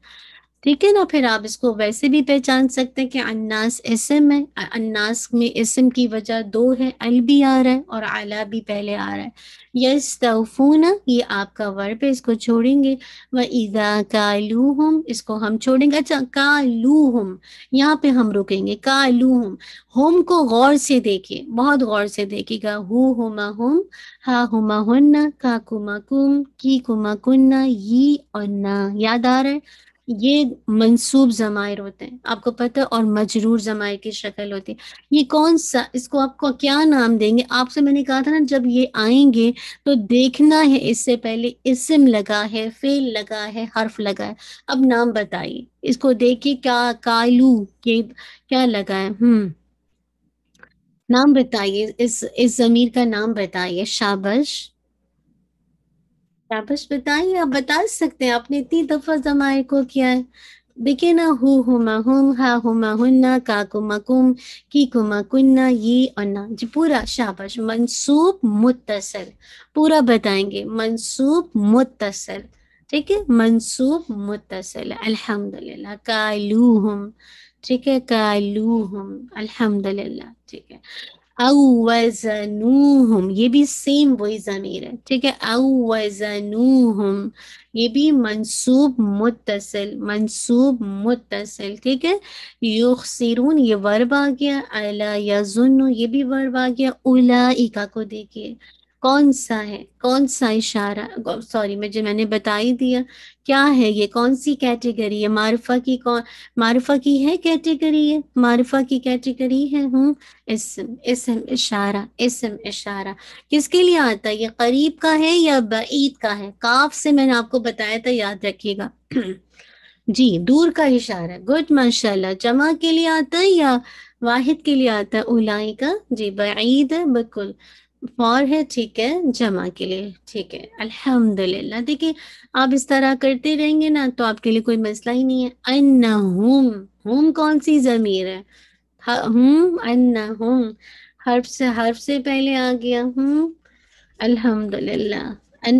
ٹھیک ہے نا. پھر آپ اس کو ویسے بھی پہچان سکتے ہیں کہ اناس اسم ہے. اناس میں اسم کی وجہ دو ہے، ال بھی آ رہا ہے اور اعلیٰ بھی پہلے آ رہا ہے. یستوفون یہ آپ کا ورب ہے، اس کو چھوڑیں گے. وَإِذَا كَالُوهُمْ اس کو ہم چھوڑیں گے. اچھا کالوہم یہاں پہ ہم رکیں گے. کالوہم ہم کو غور سے دیکھیے، بہت غور سے دیکھیے گا. ہو ہما ہم، ہا ہما ہن، کا کما کم، کی کما کننا، یہ اور نا. یاد آ رہا ہے؟ یہ منصوب ضمائر ہوتے ہیں آپ کو پتہ، اور مجرور ضمائر کی شکل ہوتی ہے. یہ کون سا، اس کو آپ کو کیا نام دیں گے؟ آپ سے میں نے کہا تھا نا جب یہ آئیں گے تو دیکھنا ہے اس سے پہلے اسم لگا ہے، فعل لگا ہے، حرف لگا ہے. اب نام بتائیے اس کو دیکھیے. کیا کالو یہ کیا لگا ہے؟ نام بتائیے، اس ضمیر کا نام بتائیے. شابش شابش بتائیے. آپ بتا سکتے ہیں، آپ نے اتنی دفعہ ضمائر کو کیا ہے. دیکھیے نا، ہو ہما ہم، ہا ہما ہننا، کا کما کم، کی کما کننا، یہ اور نا. جی پورا شابش. منصوب متصل پورا بتائیں گے. منصوب متصل، ٹھیک ہے، منصوب متصل. الحمدللہ. کالوہم، ٹھیک ہے، کالوہم. الحمدللہ، ٹھیک ہے. او وزنوہم یہ بھی سیم وہی ضمیر ہے، ٹھیک ہے. او وزنوہم یہ بھی منصوب متصل، منصوب متصل، ٹھیک ہے. یخسرون یہ ورب آ گیا. الا یظن یہ بھی ورب آ گیا. اولئک کو دیکھیے کون سا ہے، کون سا اشارہ، سوری میں نے بتا ہی دیا کیا ہے یہ، کون سی کیٹیگری ہے. معرفہ کی معرفہ کی ہے کیٹیگری ہے، معرفہ کی کیٹیگری ہے. اسم، اسم اشارہ، اسم اشارہ کس کے لیے آتا ہے؟ یہ قریب کا ہے یا بعید کا ہے؟ کاف سے میں نے آپ کو بتایا تھا، یاد رکھیے گا. جی دور کا اشارہ. گڈ ماشاءاللہ. جمع کے لیے آتا ہے یا واحد کے لیے آتا ہے؟ اولائی کا. جی بعید ہے، بالکل فور ہے، ٹھیک ہے، جمع کے لیے. ٹھیک ہے الحمدللہ. دیکھیے آپ اس طرح کرتے رہیں گے نا تو آپ کے لیے کوئی مسئلہ ہی نہیں ہے. انہم، ہم کون سی ضمیر ہے؟ انہم حرف سے پہلے آ گیا. الحمدللہ.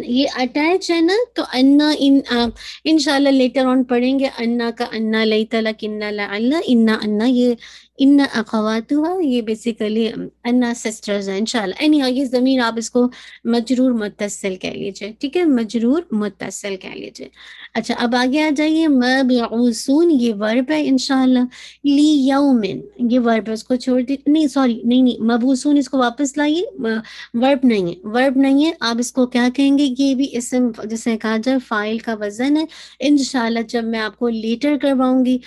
یہ اٹیچ ہے نا، تو انا انشاءاللہ لیٹر آن پڑھیں گے. انا کا انا لیت لک انا لعل انا انا یہ ان اخواتها یہ بیسیکلی انا سسٹرز ہیں انشاءاللہ. یہ ضمیر آپ اس کو مجرور متصل کہہ لیجئے، ٹھیک ہے، مجرور متصل کہہ لیجئے. اچھا اب آگے آ جائیے. مبعوثون یہ ورب ہے انشاءاللہ. لی یومن یہ ورب ہے، اس کو چھوڑ دی، نہیں سوری نہیں مبعوثون اس کو واپس لائیے. ورب نہیں ہے، ورب نہیں ہے. آپ اس کو کیا کہیں گے؟ یہ بھی اسم جسے کہا جائے فاعل کا وزن ہے. انشاءاللہ جب میں آپ کو لیٹر کرواؤں گی،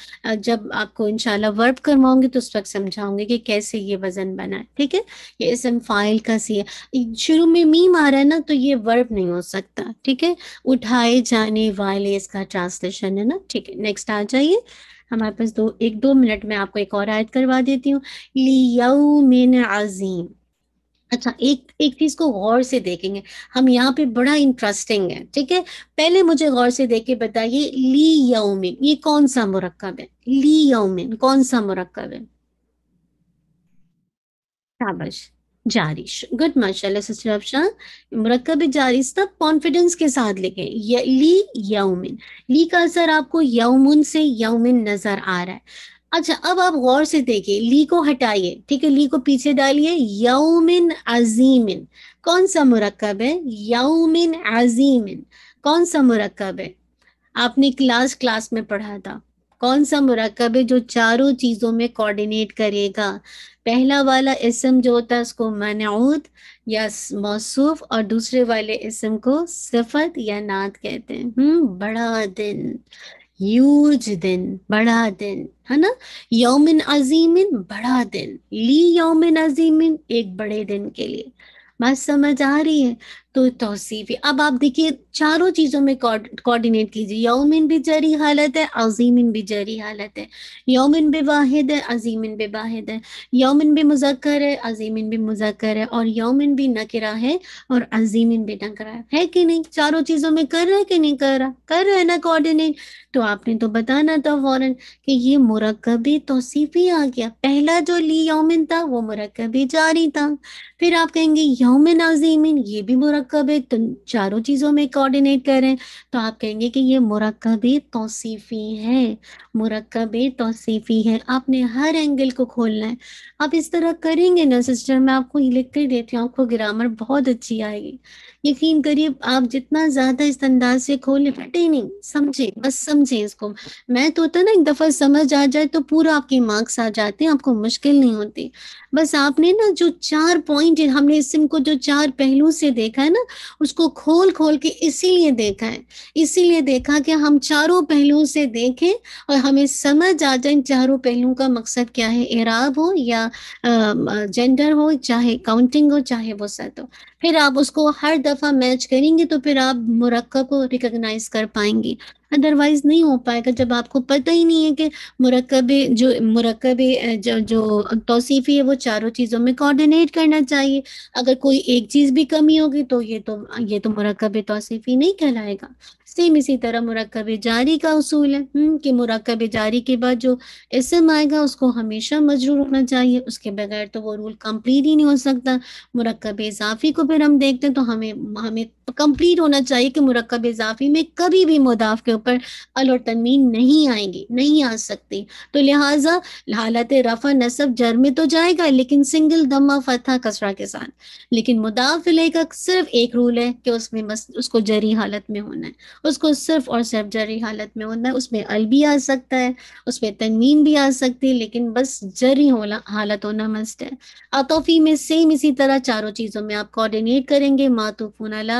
جب آپ کو انشاءاللہ ورب کرواؤں گی تو اس وقت سمجھاؤں گی کہ کیسے یہ وزن بنا ہے، ٹھیک ہے. یہ اسم فاعل کا سی ہے. شروع میں میم آ رہا ہے نا تو یہ ورب نہیں ہو سکتا، ٹھیک ہے. اٹھائے جانے والے اس کا ٹرانسلیشن ہے نا، ٹھیک ہے. نیکسٹ آ جائیے. ہمارے پاس دو منٹ میں آپ کو ایک اور آیت کروا دیتی ہوں. لیوم عظیم. اچھا ایک چیز کو غور سے دیکھیں گے ہم یہاں پہ، بڑا انٹرسٹنگ ہے، ٹھیک ہے. پہلے مجھے غور سے دیکھ کے بتائیے لی یومن یہ کون سا مرکب ہے؟ لی یومن کون سا مرکب ہے؟ شابش جاری. گڈ ماشاءاللہ سسٹر افشاں. مرکب جاری سب کانفیڈنس کے ساتھ لکھیں. لی یومن، لی کا اثر آپ کو یومن سے یومن نظر آ رہا ہے. اچھا اب آپ غور سے دیکھیے، لی کو ہٹائیے، ٹھیک ہے، لی کو پیچھے ڈالیے. یومن عظیمن کون سا مرکب ہے؟ یومن عظیمن کون سا مرکب ہے؟ آپ نے کلاس میں پڑھا تھا. کون سا مرکب ہے جو چاروں چیزوں میں کوآرڈینیٹ کرے گا؟ پہلا والا اسم جو ہوتا ہے اس کو منعوت یا موصوف، اور دوسرے والے اسم کو صفت یا نعت کہتے ہیں. بڑا دن، ہیوج دن، بڑا دن ہے نا. یومن عظیمن بڑا دن، لی یومن عظیمن ایک بڑے دن کے لیے. بات سمجھ آ رہی ہے؟ تو توصیف. اب آپ دیکھیے چاروں چیزوں میں کوآرڈینیٹ کیجیے. یومن بھی جاری حالت ہے، عظیمن بھی جاری حالت ہے. یومن بھی واحد ہے، عظیمن بھی واحد ہے. یومن بھی مذکر ہے، عظیمن بھی مذکر ہے. اور یومن بھی نکرہ ہے اور عظیمن بھی نکرہ ہے کہ نہیں؟ چاروں چیزوں میں کر رہا ہے کہ نہیں کر رہا؟ کر رہا ہے نا کوآرڈینیٹ. تو آپ نے تو بتانا تھا فوراً کہ یہ مرکبی توصیفی آ گیا. پہلا جو لی یومن تھا وہ مرکبی جاری تھا. پھر آپ کہیں گے یومن عظیمن یہ بھی مرکب مرکب ہے تو چاروں چیزوں میں کوآرڈینیٹ کریں تو آپ کہیں گے کہ یہ مرکب توصیفی ہے، مرکب توصیفی ہے. آپ نے ہر اینگل کو کھولنا ہے. آپ اس طرح کریں گے نا سسٹر، میں آپ کو یہ لکھ کر دیتی ہوں، آپ کو گرامر بہت اچھی آئے گی. یقین کریے آپ جتنا زیادہ اس انداز سے کھولیں، پھٹے نہیں، سمجھے، بس سمجھے اس کو. میں تو ہوتا نا ایک دفعہ سمجھ آ جائے تو پورا آپ کے مارکس آ جاتے ہیں، آپ کو مشکل نہیں ہوتی. بس آپ نے نا جو 4 پوائنٹ ہم نے اسم کو جو 4 پہلو سے دیکھا ہے نا، اس کو کھول کھول کے اسی لیے دیکھا ہے، اسی لیے دیکھا کہ ہم چاروں پہلوؤں سے دیکھیں اور ہمیں سمجھ آ جائے ان چاروں پہلوؤں کا مقصد کیا ہے، اعراب ہو یا جینڈر ہو، چاہے کاؤنٹنگ ہو، چاہے وسعت ہو. پھر آپ اس کو ہر دفعہ میچ کریں گے تو پھر آپ مرکب کو ریکگنائز کر پائیں گی. ادروائز نہیں ہو پائے گا جب آپ کو پتہ ہی نہیں ہے کہ مرکب جو توصیفی ہے وہ چاروں چیزوں میں کوآرڈینیٹ کرنا چاہیے. اگر کوئی ایک چیز بھی کمی ہوگی تو یہ تو مرکب توصیفی نہیں کہلائے گا. سیم اسی طرح مرکب جاری کا اصول ہے کہ مرکب جاری کے بعد جو اسم آئے گا اس کو ہمیشہ مجرور ہونا چاہیے، اس کے بغیر تو وہ رول کمپلیٹ ہی نہیں ہو سکتا. مرکب اضافی کو پھر ہم دیکھتے ہیں تو ہمیں کمپلیٹ ہونا چاہیے کہ مرکب اضافی میں کبھی بھی مضاف کے اوپر ال اور تنوین نہیں آئیں گی، نہیں آ سکتی. تو لہٰذا حالت رفع نصب جر میں تو جائے گا لیکن سنگل ضمہ فتحہ کسرہ کے ساتھ. لیکن مضاف الیہ کا صرف ایک رول ہے کہ اس میں اس کو جری حالت میں ہونا ہے، اس کو صرف اور صرف جری حالت میں ہونا ہے. اس میں ال بھی آ سکتا ہے، اس میں تنوین بھی آ سکتی ہے، لیکن بس جری حالت ہونا مست ہے. عطوفی میں سیم اسی طرح چاروں چیزوں میں آپ کوآرڈینیٹ کریں گے، معطوف علی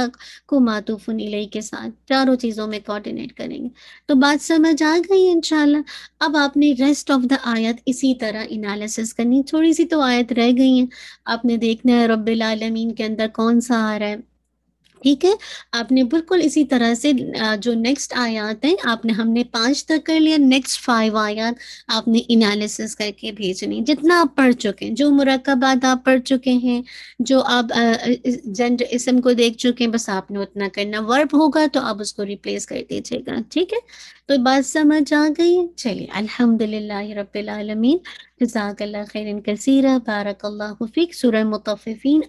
کو معطوف الیہ کے ساتھ چاروں چیزوں میں کوآرڈینیٹ کریں گے. تو بات سمجھ آ گئی انشاءاللہ. اب آپ نے ریسٹ آف دا آیت اسی طرح انالیسس کرنی. تھوڑی سی تو آیت رہ گئی ہیں، آپ نے دیکھنا ہے رب العالمین کے اندر کون سا آ رہا ہے. ٹھیک ہے، آپ نے بالکل اسی طرح سے جو نیکسٹ آیات ہیں ہم نے 5 تک کر لیا، نیکسٹ 5 آیات آپ نے انالیسس کر کے بھیجنی. جتنا آپ پڑھ چکے ہیں، جو مرکبات آپ پڑھ چکے ہیں، جو آپ جنڈر اسم کو دیکھ چکے ہیں، بس آپ نے اتنا کرنا. ورب ہوگا تو آپ اس کو ریپلیس کر دیجیے گا. ٹھیک ہے، تو بات سمجھ آ گئی. چلیے الحمدللہ رب العالمین، جزاک اللہ خیرا کثیرا، بارک اللہ فیک. سورہ مطففین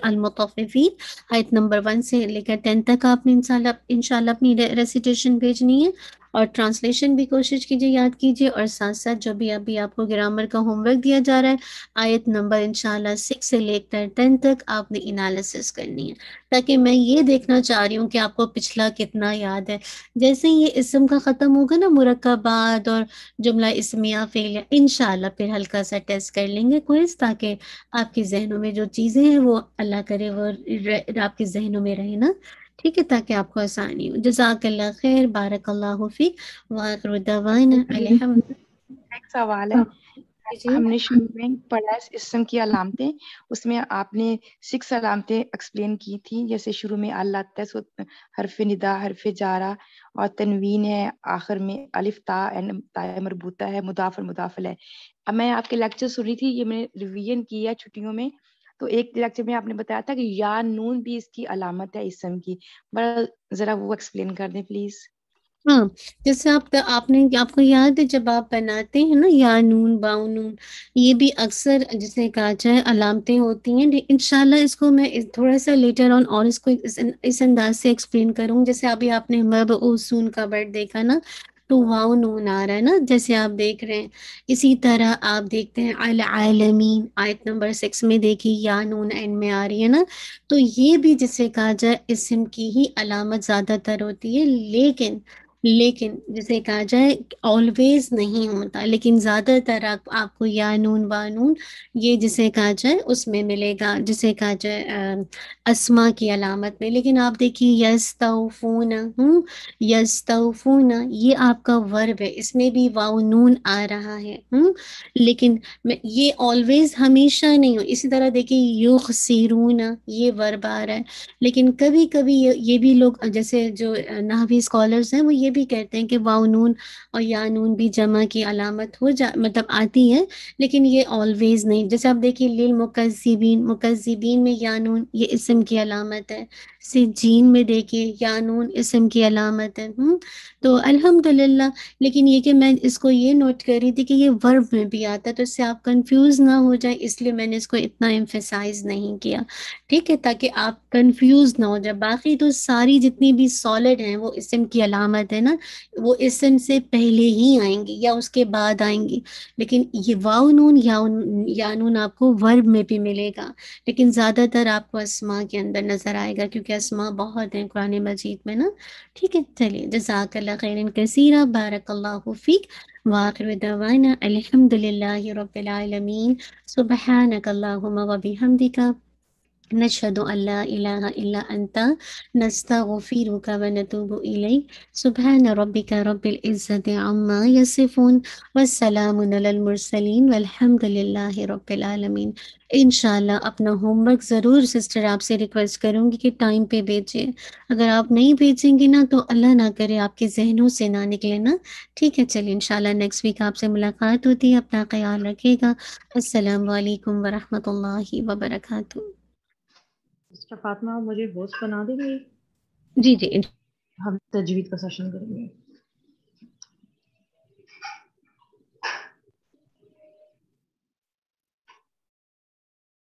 المطففین آیت نمبر 1 سے لے کر 10 تک آپ نے انشاءاللہ اپنی ریسیٹیشن بھیجنی ہے، اور ٹرانسلیشن بھی کوشش کیجیے، یاد کیجیے، اور ساتھ ساتھ جو بھی ابھی آپ کو گرامر کا ہوم ورک دیا جا رہا ہے آیت نمبر انشاءاللہ 6 سے لے کر 10 تک آپ نے انالیسس کرنی ہے، تاکہ میں یہ دیکھنا چاہ رہی ہوں کہ آپ کو پچھلا کتنا یاد ہے. جیسے ہی یہ اسم کا ختم ہوگا نا، مرکبات اور جملہ اسمیہ فعلیہ، انشاءاللہ پھر ہلکا سا ٹیسٹ کر لیں گے کوئز، تاکہ آپ کے ذہنوں میں جو چیزیں ہیں وہ اللہ کرے وہ آپ کے ذہنوں میں رہے نا. ٹھیک ہے، تاکہ آپ کو آسانی ہو. جزاک اللہ خیر، بارک اللہ فیک، وآخر دعوانا الحمد. ایک سوال ہے، جی ہم نے شروع میں پڑھا اسم کی علامتیں، اس میں آپ نے 6 علامتیں ایکسپلین کی تھی، جیسے شروع میں اللہ حرف ندا، حرف جارہ، اور تنوین ہے آخر میں، الف تا مربوطہ ہے، مضاف اور مضاف الیہ. اب میں آپ کے لیکچر سن رہی تھی، یہ میں نے ریویژن کیا چھٹیوں میں، تو ایک لیکچر میں آپ نے بتایا تھا کہ یا نون بھی اس کی علامت ہے اسم کی، ذرا وہ ایکسپلین کر دیں پلیز. ہاں، جیسے آپ کو یاد ہے جب آپ بناتے ہیں نا یا نون باؤ نون، یہ بھی اکثر جسے کہا جائے علامتیں ہوتی ہیں. انشاءاللہ اس کو میں تھوڑا سا لیٹر آن اور اس کو اس انداز سے ایکسپلین کروں. جیسے ابھی آپ نے مبعوثون کا ورڈ دیکھا نا، تو واؤ نون آ رہا ہے نا، جیسے آپ دیکھ رہے ہیں. اسی طرح آپ دیکھتے ہیں العالمین آیت نمبر 6 میں دیکھیے یا نون اینڈ میں آ رہی ہے نا. تو یہ بھی جسے کہا جائے اسم کی ہی علامت زیادہ تر ہوتی ہے، لیکن جسے کہا جائے آلویز نہیں ہوتا، لیکن زیادہ تر آپ کو یا نون وانون یہ جسے کہا جائے اس میں ملے گا، جسے کہا جائے اسما کی علامت میں. لیکن آپ دیکھیے یستوفون، یستوفون یہ آپ کا ورب ہے، اس میں بھی واو نون آ رہا ہے، لیکن یہ آلویز ہمیشہ نہیں ہو. اسی طرح دیکھیے یخسرون یہ ورب آ رہا ہے، لیکن کبھی کبھی یہ بھی لوگ جیسے جو نحوی اسکالرز ہیں وہ یہ بھی کہتے ہیں کہ واو نون اور یا نون بھی جمع کی علامت مطلب آتی ہے، لیکن یہ آلویز نہیں. جیسے آپ دیکھیے للمکذبین، مکذبین میں یا نون یہ اسم کی علامت ہے. سے جین میں دیکھیے یا نون اسم کی علامت ہے. تو الحمدللہ. لیکن یہ کہ میں اس کو یہ نوٹ کر رہی تھی کہ یہ ورب میں بھی آتا ہے، تو اس سے آپ کنفیوز نہ ہو جائیں، اس لیے میں نے اس کو اتنا ایمفیسائز نہیں کیا. ٹھیک ہے، تاکہ آپ کنفیوز نہ ہو جائے. باقی تو ساری جتنی بھی سالڈ ہیں وہ اسم کی علامت ہے نا، وہ اسم سے پہلے ہی آئیں گی یا اس کے بعد آئیں گی. لیکن یہ واو نون یا نون آپ کو ورب میں بھی ملے گا، لیکن زیادہ تر آپ کو اسما کے اندر نظر آئے گا، کیونکہ اسما بہت ہیں قرآن مجید میں نا. ٹھیک ہے، چلیے، جزاک اللہ خیرن کثیرا، بارک اللہ فیک، وآخر دعوانا الحمد للہ رب العالمین. سبحانک اللہم و بحمدک، نشہد ان لا الہ الا انت، نستغفرک و نتوب الیک. سبحان ربک رب العزت عما یصفون، والسلام علی المرسلین، والحمد للہ رب العالمین. انشاءاللہ اپنا ہوم ورک ضرور سسٹر آپ سے ریکویسٹ کروں گی کہ ٹائم پہ بھیجیں. اگر آپ نہیں بھیجیں گے نا تو اللہ نہ کرے آپ کے ذہنوں سے نہ نکلے نا. ٹھیک ہے، چلیے انشاءاللہ نیکسٹ ویک آپ سے ملاقات ہوتی ہے. اپنا خیال رکھیے گا. السلام علیکم ورحمۃ اللہ وبرکاتہ. سسٹر فاطمہ، مجھے ہوسٹ بنا دیں گے؟ جی جی ہم تجوید کا سیشن کریں گے.